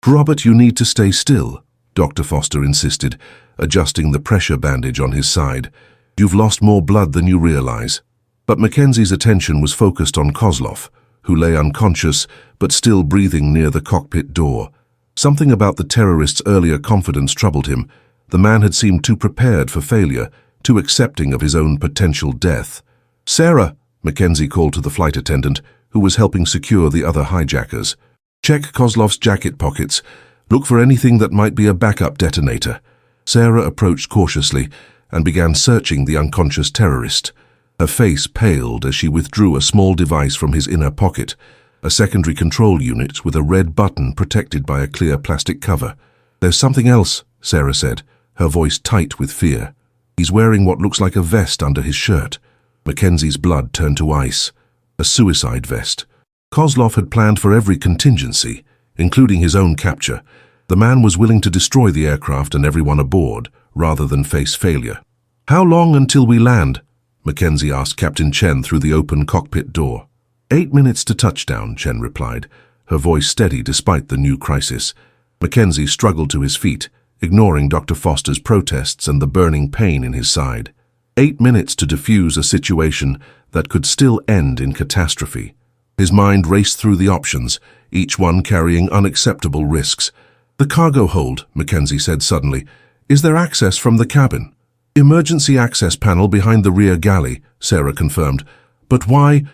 "Robert, you need to stay still," Dr. Foster insisted, adjusting the pressure bandage on his side. "You've lost more blood than you realize." But McKenzie's attention was focused on Kozlov, who lay unconscious but still breathing near the cockpit door. Something about the terrorist's earlier confidence troubled him. The man had seemed too prepared for failure, too accepting of his own potential death. "Sarah," McKenzie called to the flight attendant, who was helping secure the other hijackers. "Check Kozlov's jacket pockets. Look for anything that might be a backup detonator." Sarah approached cautiously and began searching the unconscious terrorist. Her face paled as she withdrew a small device from his inner pocket, a secondary control unit with a red button protected by a clear plastic cover. "There's something else," Sarah said, her voice tight with fear. "He's wearing what looks like a vest under his shirt." Mackenzie's blood turned to ice. A suicide vest. Kozlov had planned for every contingency, including his own capture. The man was willing to destroy the aircraft and everyone aboard, rather than face failure. "How long until we land?" Mackenzie asked Captain Chen through the open cockpit door. 8 minutes to touchdown, Chen replied, her voice steady despite the new crisis. Mackenzie struggled to his feet, ignoring Dr. Foster's protests and the burning pain in his side. 8 minutes to defuse a situation that could still end in catastrophe. His mind raced through the options, each one carrying unacceptable risks. "The cargo hold," Mackenzie said suddenly. "Is there access from the cabin?" "Emergency access panel behind the rear galley," Sarah confirmed. "But why?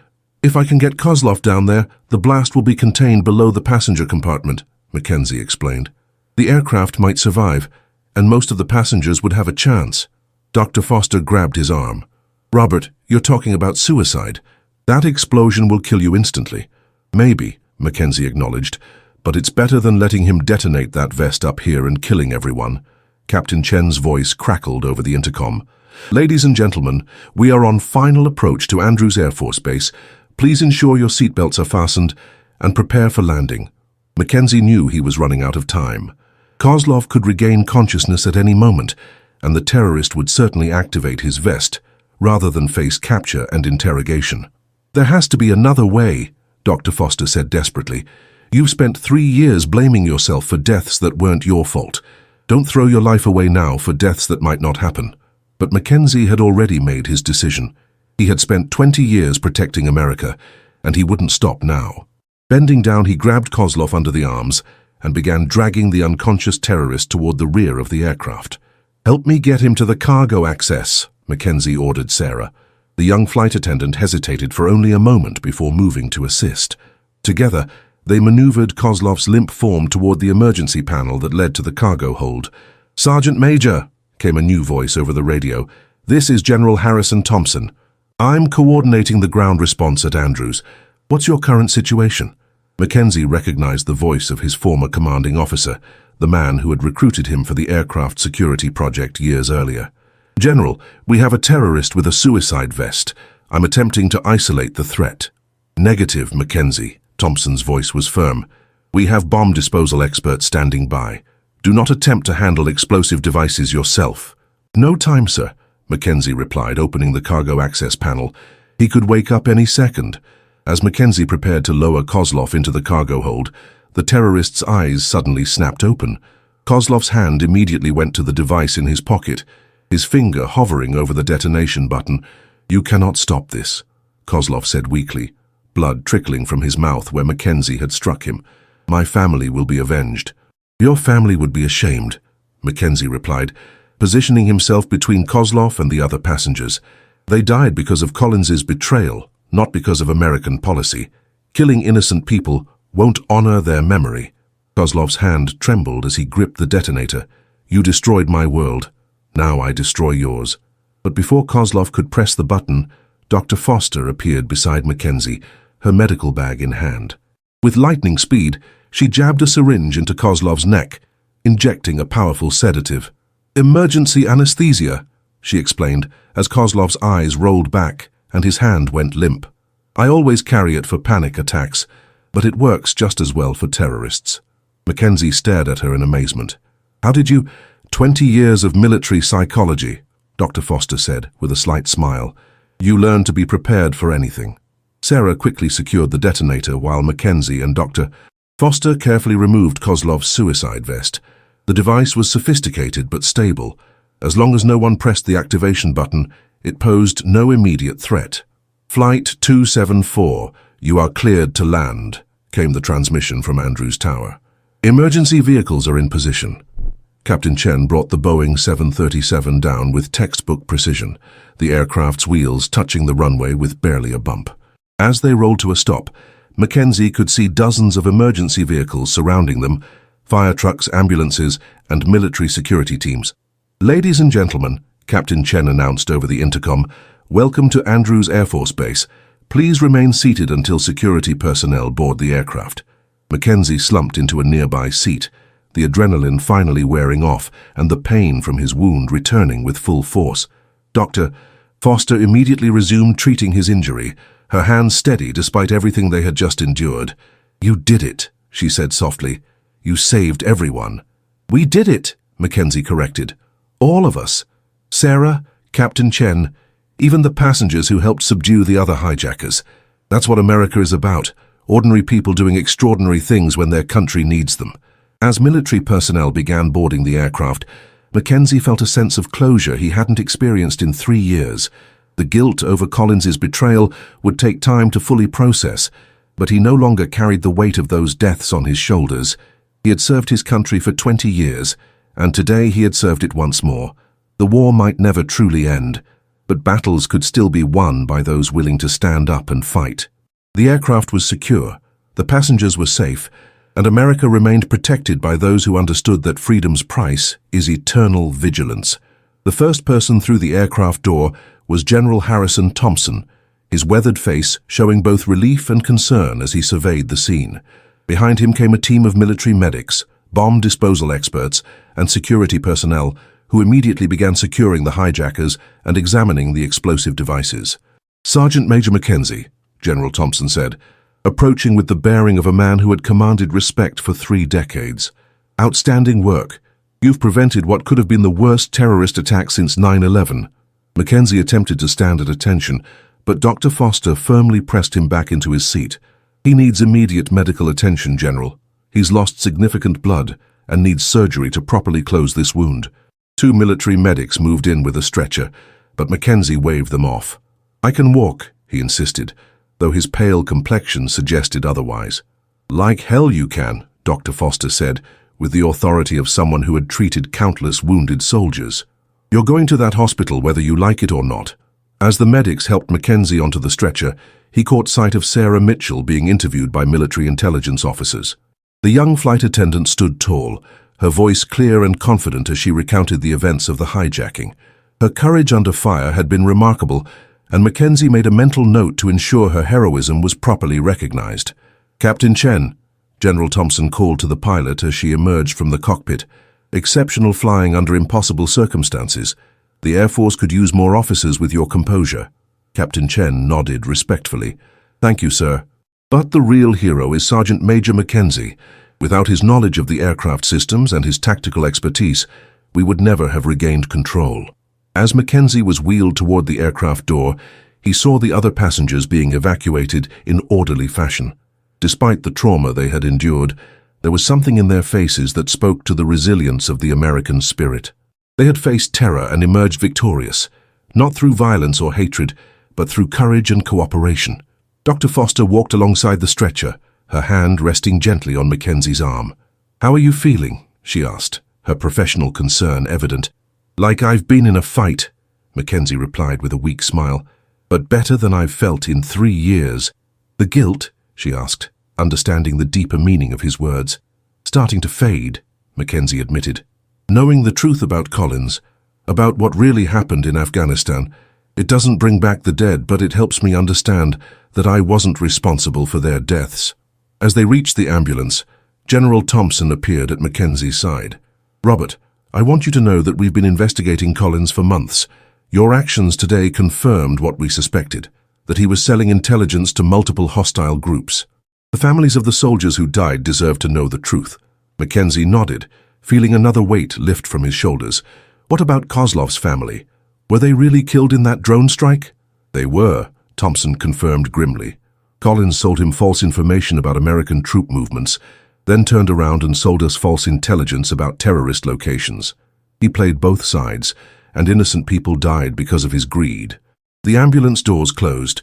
If I can get Kozlov down there, the blast will be contained below the passenger compartment," Mackenzie explained. "The aircraft might survive, and most of the passengers would have a chance." Dr. Foster grabbed his arm. "Robert, you're talking about suicide. That explosion will kill you instantly." "Maybe," Mackenzie acknowledged, "but it's better than letting him detonate that vest up here and killing everyone." Captain Chen's voice crackled over the intercom. "Ladies and gentlemen, we are on final approach to Andrews Air Force Base. Please ensure your seatbelts are fastened and prepare for landing." Mackenzie knew he was running out of time. Kozlov could regain consciousness at any moment, and the terrorist would certainly activate his vest, rather than face capture and interrogation. "There has to be another way," Dr. Foster said desperately. "You've spent 3 years blaming yourself for deaths that weren't your fault. Don't throw your life away now for deaths that might not happen." But Mackenzie had already made his decision. He had spent 20 years protecting America, and he wouldn't stop now. Bending down, he grabbed Kozlov under the arms and began dragging the unconscious terrorist toward the rear of the aircraft. "Help me get him to the cargo access," Mackenzie ordered Sarah. The young flight attendant hesitated for only a moment before moving to assist. Together, they maneuvered Kozlov's limp form toward the emergency panel that led to the cargo hold. "Sergeant Major," came a new voice over the radio, "this is General Harrison Thompson. I'm coordinating the ground response at Andrews. What's your current situation?" Mackenzie recognized the voice of his former commanding officer, the man who had recruited him for the aircraft security project years earlier. "General, we have a terrorist with a suicide vest. I'm attempting to isolate the threat." "Negative, Mackenzie." Thompson's voice was firm. "We have bomb disposal experts standing by. Do not attempt to handle explosive devices yourself." "No time, sir," Mackenzie replied, opening the cargo access panel. He could wake up any second. As Mackenzie prepared to lower Kozlov into the cargo hold, the terrorist's eyes suddenly snapped open. Kozlov's hand immediately went to the device in his pocket, his finger hovering over the detonation button. "You cannot stop this," Kozlov said weakly, blood trickling from his mouth where Mackenzie had struck him. "My family will be avenged." "Your family would be ashamed," Mackenzie replied, positioning himself between Kozlov and the other passengers. "They died because of Collins's betrayal, not because of American policy. Killing innocent people won't honor their memory." Kozlov's hand trembled as he gripped the detonator. "You destroyed my world. Now I destroy yours." But before Kozlov could press the button, Dr. Foster appeared beside Mackenzie, her medical bag in hand. With lightning speed, she jabbed a syringe into Kozlov's neck, injecting a powerful sedative. "Emergency anesthesia," she explained, as Kozlov's eyes rolled back and his hand went limp. "I always carry it for panic attacks, but it works just as well for terrorists." Mackenzie stared at her in amazement. "How did you—" 20 years of military psychology," Dr. Foster said, with a slight smile. "You learn to be prepared for anything." Sarah quickly secured the detonator while Mackenzie and Dr. Foster carefully removed Kozlov's suicide vest. The device was sophisticated but stable. As long as no one pressed the activation button, it posed no immediate threat. "Flight 274, "You are cleared to land," came the transmission from Andrews Tower. "Emergency vehicles are in position." Captain Chen brought the Boeing 737 down with textbook precision, the aircraft's wheels touching the runway with barely a bump. As they rolled to a stop, McKenzie could see dozens of emergency vehicles surrounding them, fire trucks, ambulances, and military security teams. "Ladies and gentlemen," Captain Chen announced over the intercom, "welcome to Andrews Air Force Base. Please remain seated until security personnel board the aircraft." McKenzie slumped into a nearby seat, the adrenaline finally wearing off and the pain from his wound returning with full force. Dr. Foster immediately resumed treating his injury, her hands steady despite everything they had just endured. "You did it," she said softly. "You saved everyone." "We did it," McKenzie corrected. "All of us. Sarah, Captain Chen, even the passengers who helped subdue the other hijackers. That's what America is about, ordinary people doing extraordinary things when their country needs them." As military personnel began boarding the aircraft, McKenzie felt a sense of closure he hadn't experienced in 3 years. The guilt over Collins's betrayal would take time to fully process, but he no longer carried the weight of those deaths on his shoulders. He had served his country for 20 years, and today he had served it once more. The war might never truly end, but battles could still be won by those willing to stand up and fight. The aircraft was secure, the passengers were safe, and America remained protected by those who understood that freedom's price is eternal vigilance. The first person through the aircraft door was General Harrison Thompson, his weathered face showing both relief and concern as he surveyed the scene. Behind him came a team of military medics, bomb disposal experts, and security personnel who immediately began securing the hijackers and examining the explosive devices. "Sergeant Major McKenzie," General Thompson said, approaching with the bearing of a man who had commanded respect for 3 decades. "Outstanding work. You've prevented what could have been the worst terrorist attack since 9/11. McKenzie attempted to stand at attention, but Dr. Foster firmly pressed him back into his seat. "He needs immediate medical attention, General. He's lost significant blood and needs surgery to properly close this wound." 2 military medics moved in with a stretcher, but McKenzie waved them off. "I can walk," he insisted, though his pale complexion suggested otherwise. "Like hell you can," Dr. Foster said, with the authority of someone who had treated countless wounded soldiers. "You're going to that hospital whether you like it or not." As the medics helped McKenzie onto the stretcher, he caught sight of Sarah Mitchell being interviewed by military intelligence officers. The young flight attendant stood tall, her voice clear and confident as she recounted the events of the hijacking. Her courage under fire had been remarkable, and McKenzie made a mental note to ensure her heroism was properly recognized. "Captain Chen," General Thompson called to the pilot as she emerged from the cockpit. "Exceptional flying under impossible circumstances. The Air Force could use more officers with your composure." Captain Chen nodded respectfully. "Thank you, sir." But the real hero is Sergeant Major McKenzie. Without his knowledge of the aircraft systems and his tactical expertise, we would never have regained control. As McKenzie was wheeled toward the aircraft door, he saw the other passengers being evacuated in orderly fashion. Despite the trauma they had endured, there was something in their faces that spoke to the resilience of the American spirit. They had faced terror and emerged victorious, not through violence or hatred, but through courage and cooperation. Dr. Foster walked alongside the stretcher, her hand resting gently on Mackenzie's arm. "How are you feeling?" she asked, her professional concern evident. "Like I've been in a fight," McKenzie replied with a weak smile, "but better than I've felt in 3 years." "The guilt?" she asked, understanding the deeper meaning of his words. "Starting to fade," McKenzie admitted. "Knowing the truth about Collins, about what really happened in Afghanistan, it doesn't bring back the dead, but it helps me understand that I wasn't responsible for their deaths." As they reached the ambulance, General Thompson appeared at Mackenzie's side. "Robert, I want you to know that we've been investigating Collins for months. Your actions today confirmed what we suspected, that he was selling intelligence to multiple hostile groups. The families of the soldiers who died deserve to know the truth." Mackenzie nodded, feeling another weight lift from his shoulders. "What about Kozlov's family? Were they really killed in that drone strike?" "They were," Thompson confirmed grimly. "Collins sold him false information about American troop movements, then turned around and sold us false intelligence about terrorist locations. He played both sides, and innocent people died because of his greed." The ambulance doors closed,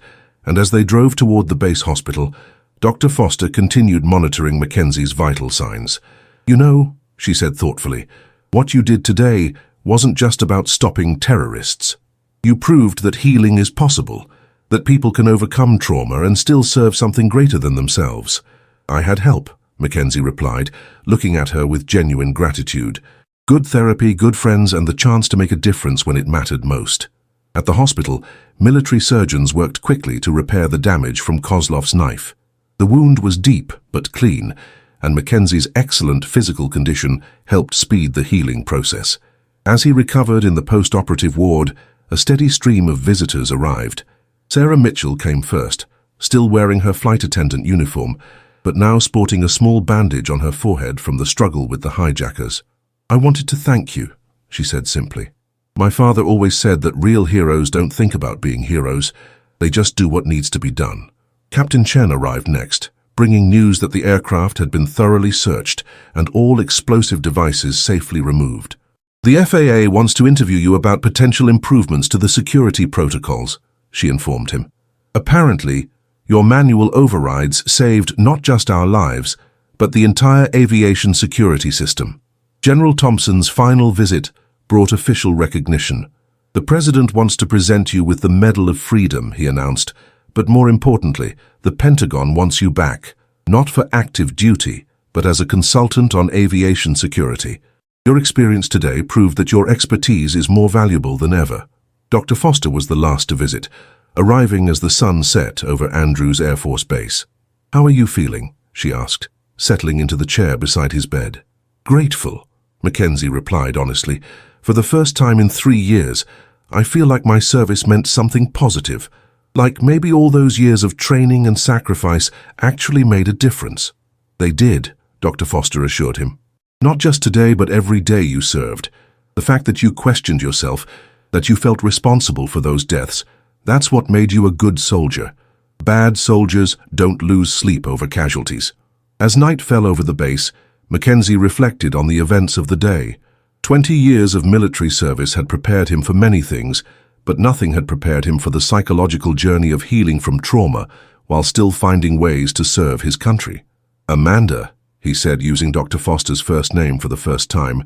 and as they drove toward the base hospital, Dr. Foster continued monitoring Mackenzie's vital signs. "You know," she said thoughtfully, "what you did today wasn't just about stopping terrorists. You proved that healing is possible, that people can overcome trauma and still serve something greater than themselves." "I had help," Mackenzie replied, looking at her with genuine gratitude. "Good therapy, good friends, and the chance to make a difference when it mattered most." At the hospital, military surgeons worked quickly to repair the damage from Kozlov's knife. The wound was deep but clean, and Mackenzie's excellent physical condition helped speed the healing process. As he recovered in the post-operative ward, a steady stream of visitors arrived. Sarah Mitchell came first, still wearing her flight attendant uniform, but now sporting a small bandage on her forehead from the struggle with the hijackers. "I wanted to thank you," she said simply. "My father always said that real heroes don't think about being heroes, they just do what needs to be done." Captain Chen arrived next, bringing news that the aircraft had been thoroughly searched and all explosive devices safely removed. "The FAA wants to interview you about potential improvements to the security protocols," she informed him. "Apparently, your manual overrides saved not just our lives, but the entire aviation security system." General Thompson's final visit brought official recognition. "The President wants to present you with the Medal of Freedom," he announced, "but more importantly, the Pentagon wants you back, not for active duty, but as a consultant on aviation security. Your experience today proved that your expertise is more valuable than ever." Dr. Foster was the last to visit, arriving as the sun set over Andrews Air Force Base. "How are you feeling?" she asked, settling into the chair beside his bed. "Grateful," Mackenzie replied honestly. "For the first time in 3 years, I feel like my service meant something positive, like maybe all those years of training and sacrifice actually made a difference." "They did," Dr. Foster assured him. "Not just today, but every day you served. The fact that you questioned yourself, that you felt responsible for those deaths, that's what made you a good soldier. Bad soldiers don't lose sleep over casualties." As night fell over the base, Mackenzie reflected on the events of the day. 20 years of military service had prepared him for many things, but nothing had prepared him for the psychological journey of healing from trauma while still finding ways to serve his country. "Amanda," he said, using Dr. Foster's first name for the first time,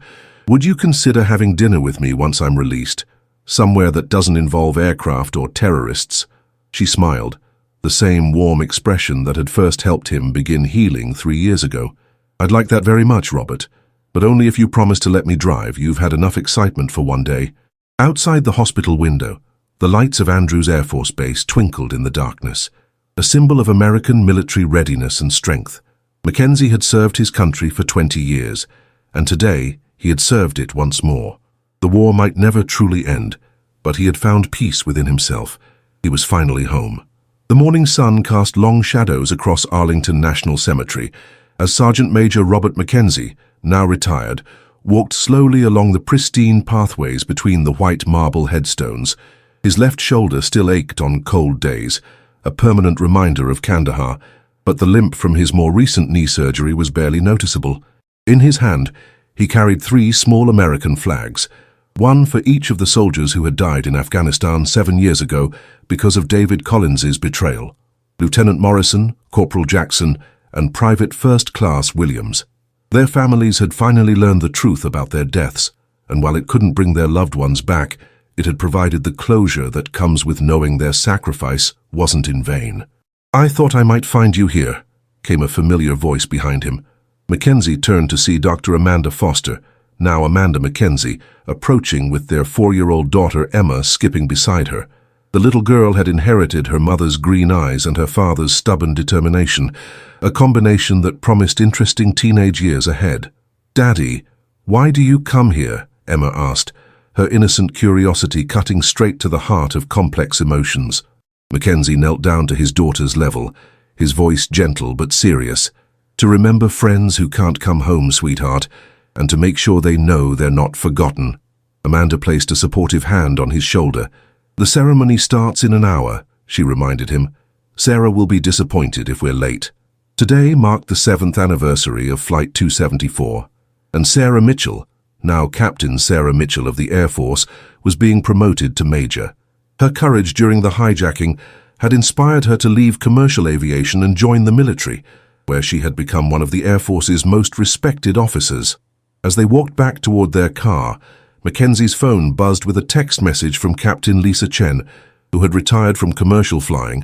"would you consider having dinner with me once I'm released? Somewhere that doesn't involve aircraft or terrorists?" She smiled, the same warm expression that had first helped him begin healing 3 years ago. "I'd like that very much, Robert, but only if you promise to let me drive. You've had enough excitement for one day." Outside the hospital window, the lights of Andrews Air Force Base twinkled in the darkness, a symbol of American military readiness and strength. Mackenzie had served his country for 20 years, and today he had served it once more. The war might never truly end, but he had found peace within himself. He was finally home. The morning sun cast long shadows across Arlington National Cemetery as Sergeant Major Robert McKenzie, now retired, walked slowly along the pristine pathways between the white marble headstones. His left shoulder still ached on cold days, a permanent reminder of Kandahar, but the limp from his more recent knee surgery was barely noticeable. In his hand, he carried 3 small American flags, one for each of the soldiers who had died in Afghanistan 7 years ago because of David Collins's betrayal: Lieutenant Morrison, Corporal Jackson, and Private First Class Williams. Their families had finally learned the truth about their deaths, and while it couldn't bring their loved ones back, it had provided the closure that comes with knowing their sacrifice wasn't in vain. "I thought I might find you here," came a familiar voice behind him. Mackenzie turned to see Dr. Amanda Foster, now Amanda Mackenzie, approaching with their 4-year-old daughter Emma skipping beside her. The little girl had inherited her mother's green eyes and her father's stubborn determination, a combination that promised interesting teenage years ahead. "Daddy, why do you come here?" Emma asked, her innocent curiosity cutting straight to the heart of complex emotions. Mackenzie knelt down to his daughter's level, his voice gentle but serious. "To remember friends who can't come home, sweetheart, and to make sure they know they're not forgotten." Amanda placed a supportive hand on his shoulder. "The ceremony starts in an hour," she reminded him. "Sarah will be disappointed if we're late." Today marked the 7th anniversary of Flight 274, and Sarah Mitchell, now Captain Sarah Mitchell of the Air Force, was being promoted to Major. Her courage during the hijacking had inspired her to leave commercial aviation and join the military, where she had become one of the Air Force's most respected officers. As they walked back toward their car, Mackenzie's phone buzzed with a text message from Captain Lisa Chen, who had retired from commercial flying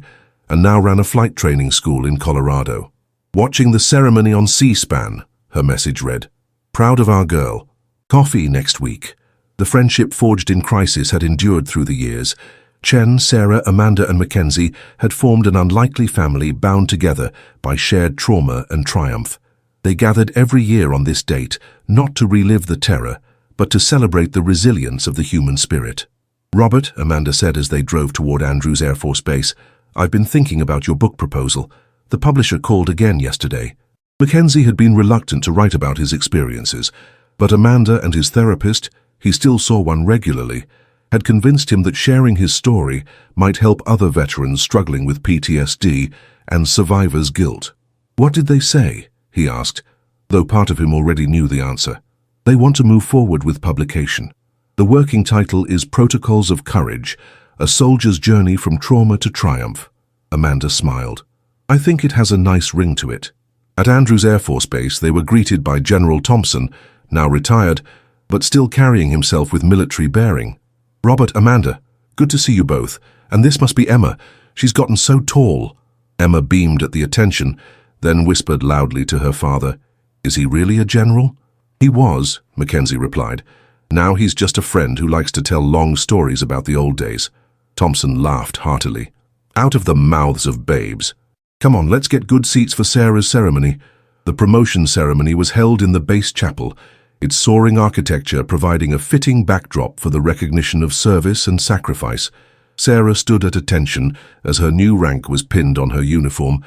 and now ran a flight training school in Colorado. "Watching the ceremony on C-SPAN," her message read. "Proud of our girl. Coffee next week." The friendship forged in crisis had endured through the years. Chen, Sarah, Amanda and Mackenzie had formed an unlikely family bound together by shared trauma and triumph. They gathered every year on this date, not to relive the terror, but to celebrate the resilience of the human spirit. "Robert," Amanda said as they drove toward Andrews Air Force Base, "I've been thinking about your book proposal. The publisher called again yesterday." Mackenzie had been reluctant to write about his experiences, but Amanda and his therapist, he still saw one regularly, had convinced him that sharing his story might help other veterans struggling with PTSD and survivor's guilt. "What did they say?" he asked, though part of him already knew the answer. "They want to move forward with publication. The working title is Protocols of Courage, A Soldier's Journey from Trauma to Triumph." Amanda smiled. "I think it has a nice ring to it." At Andrews Air Force Base, they were greeted by General Thompson, now retired, but still carrying himself with military bearing. "Robert, Amanda, good to see you both. And this must be Emma. She's gotten so tall." Emma beamed at the attention, then whispered loudly to her father, "Is he really a general?" "He was," Mackenzie replied. "Now he's just a friend who likes to tell long stories about the old days." Thompson laughed heartily. "Out of the mouths of babes. Come on, let's get good seats for Sarah's ceremony." The promotion ceremony was held in the base chapel, its soaring architecture providing a fitting backdrop for the recognition of service and sacrifice. Sarah stood at attention as her new rank was pinned on her uniform,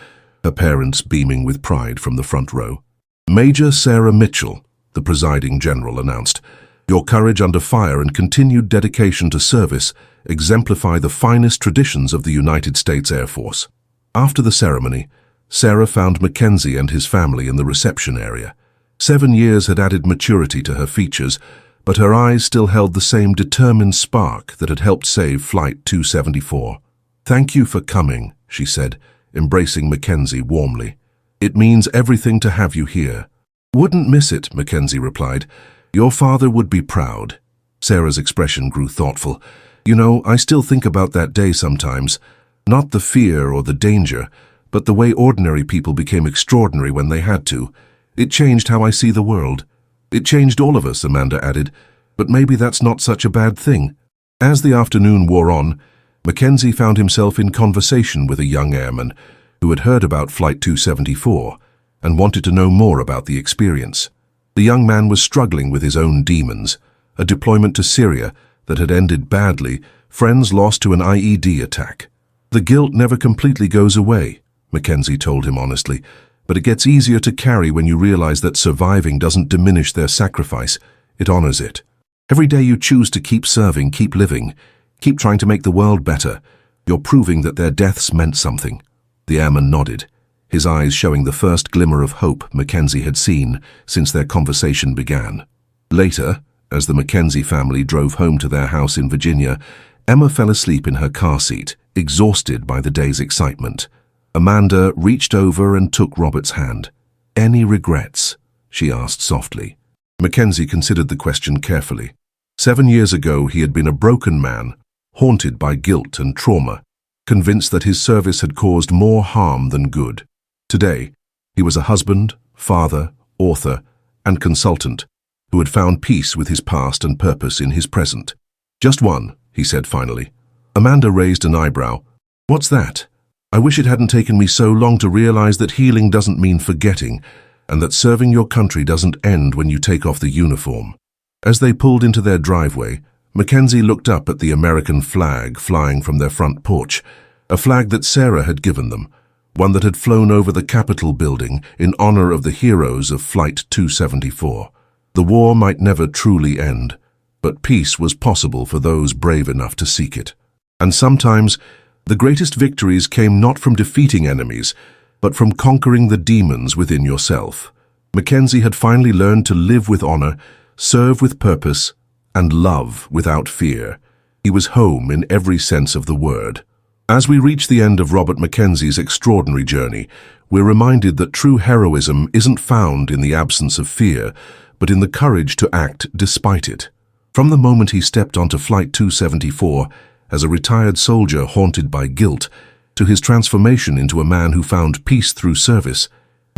her parents beaming with pride from the front row. "Major Sarah Mitchell," the presiding general announced, "your courage under fire and continued dedication to service exemplify the finest traditions of the United States Air Force." After the ceremony, Sarah found Mackenzie and his family in the reception area. 7 years had added maturity to her features, but her eyes still held the same determined spark that had helped save Flight 274. "Thank you for coming," she said, embracing Mackenzie warmly. "It means everything to have you here." "Wouldn't miss it," Mackenzie replied. "Your father would be proud." Sarah's expression grew thoughtful. "You know, I still think about that day sometimes. Not the fear or the danger, but the way ordinary people became extraordinary when they had to. It changed how I see the world." "It changed all of us," Amanda added, "but maybe that's not such a bad thing." As the afternoon wore on, Mackenzie found himself in conversation with a young airman who had heard about Flight 274 and wanted to know more about the experience. The young man was struggling with his own demons, a deployment to Syria that had ended badly, friends lost to an IED attack. "The guilt never completely goes away," Mackenzie told him honestly, "but it gets easier to carry when you realize that surviving doesn't diminish their sacrifice, it honors it. Every day you choose to keep serving, keep living, keep trying to make the world better, you're proving that their deaths meant something." The airman nodded, his eyes showing the first glimmer of hope Mackenzie had seen since their conversation began. Later, as the Mackenzie family drove home to their house in Virginia, Emma fell asleep in her car seat, exhausted by the day's excitement. Amanda reached over and took Robert's hand. "Any regrets?" she asked softly. Mackenzie considered the question carefully. 7 years ago, he had been a broken man, haunted by guilt and trauma, convinced that his service had caused more harm than good. Today, he was a husband, father, author, and consultant who had found peace with his past and purpose in his present. "Just one," he said finally. Amanda raised an eyebrow. "What's that?" "I wish it hadn't taken me so long to realize that healing doesn't mean forgetting, and that serving your country doesn't end when you take off the uniform." As they pulled into their driveway, Mackenzie looked up at the American flag flying from their front porch, a flag that Sarah had given them, one that had flown over the Capitol building in honor of the heroes of Flight 274. The war might never truly end, but peace was possible for those brave enough to seek it. And sometimes, the greatest victories came not from defeating enemies, but from conquering the demons within yourself. Mackenzie had finally learned to live with honor, serve with purpose, and love without fear. He was home in every sense of the word. As we reach the end of Robert McKenzie's extraordinary journey, we're reminded that true heroism isn't found in the absence of fear, but in the courage to act despite it. From the moment he stepped onto Flight 274 as a retired soldier haunted by guilt, to his transformation into a man who found peace through service,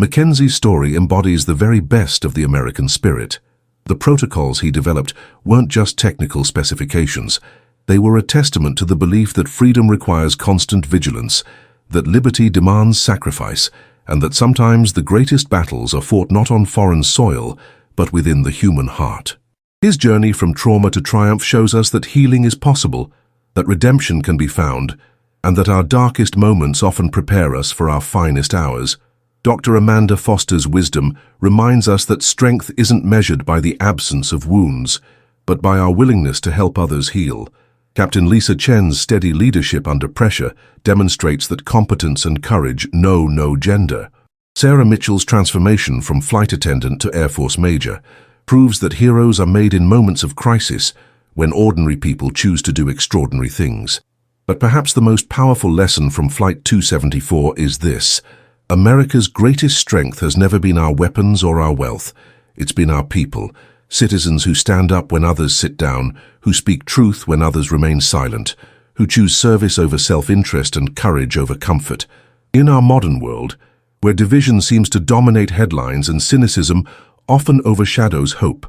McKenzie's story embodies the very best of the American spirit. The protocols he developed weren't just technical specifications. They were a testament to the belief that freedom requires constant vigilance, that liberty demands sacrifice, and that sometimes the greatest battles are fought not on foreign soil, but within the human heart. His journey from trauma to triumph shows us that healing is possible, that redemption can be found, and that our darkest moments often prepare us for our finest hours. Dr. Amanda Foster's wisdom reminds us that strength isn't measured by the absence of wounds, but by our willingness to help others heal. Captain Lisa Chen's steady leadership under pressure demonstrates that competence and courage know no gender. Sarah Mitchell's transformation from flight attendant to Air Force major proves that heroes are made in moments of crisis, when ordinary people choose to do extraordinary things. But perhaps the most powerful lesson from Flight 274 is this: America's greatest strength has never been our weapons or our wealth. It's been our people, citizens who stand up when others sit down, who speak truth when others remain silent, who choose service over self-interest and courage over comfort. In our modern world, where division seems to dominate headlines and cynicism often overshadows hope,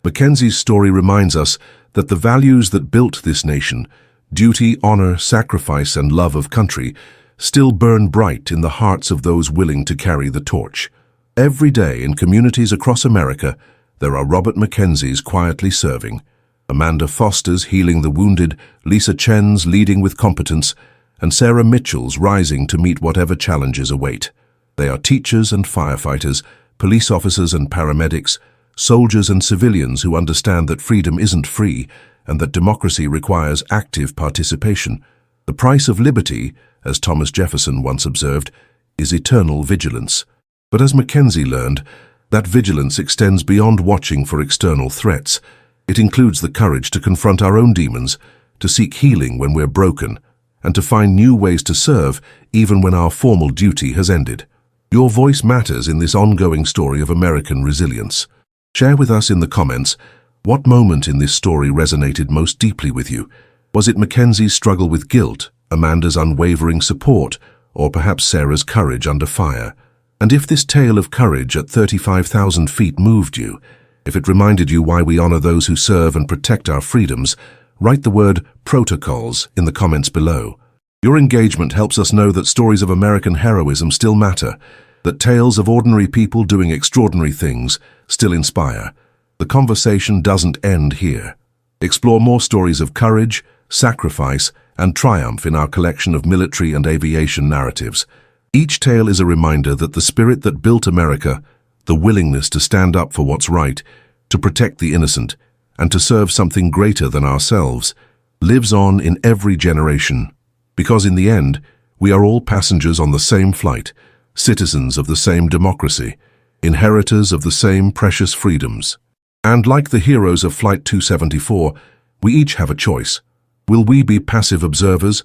Mackenzie's story reminds us that the values that built this nation, duty, honor, sacrifice, and love of country, still burn bright in the hearts of those willing to carry the torch. Every day in communities across America, there are Robert McKenzies quietly serving, Amanda Foster's healing the wounded, Lisa Chen's leading with competence, and Sarah Mitchell's rising to meet whatever challenges await. They are teachers and firefighters, police officers and paramedics, soldiers and civilians who understand that freedom isn't free and that democracy requires active participation. The price of liberty, as Thomas Jefferson once observed, is eternal vigilance. But as Mackenzie learned, that vigilance extends beyond watching for external threats. It includes the courage to confront our own demons, to seek healing when we're broken, and to find new ways to serve even when our formal duty has ended. Your voice matters in this ongoing story of American resilience. Share with us in the comments what moment in this story resonated most deeply with you. Was it Mackenzie's struggle with guilt, Amanda's unwavering support, or perhaps Sarah's courage under fire? And if this tale of courage at 35,000 feet moved you, if it reminded you why we honor those who serve and protect our freedoms, write the word protocols in the comments below. Your engagement helps us know that stories of American heroism still matter, that tales of ordinary people doing extraordinary things still inspire. The conversation doesn't end here. Explore more stories of courage, sacrifice, and triumph in our collection of military and aviation narratives. Each tale is a reminder that the spirit that built America, the willingness to stand up for what's right, to protect the innocent, and to serve something greater than ourselves, lives on in every generation. Because in the end, we are all passengers on the same flight, citizens of the same democracy, inheritors of the same precious freedoms. And like the heroes of Flight 274, we each have a choice. Will we be passive observers,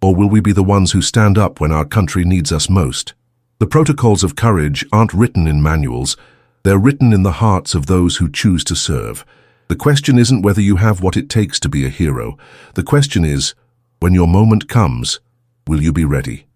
or will we be the ones who stand up when our country needs us most? The protocols of courage aren't written in manuals, they're written in the hearts of those who choose to serve. The question isn't whether you have what it takes to be a hero. The question is, when your moment comes, will you be ready?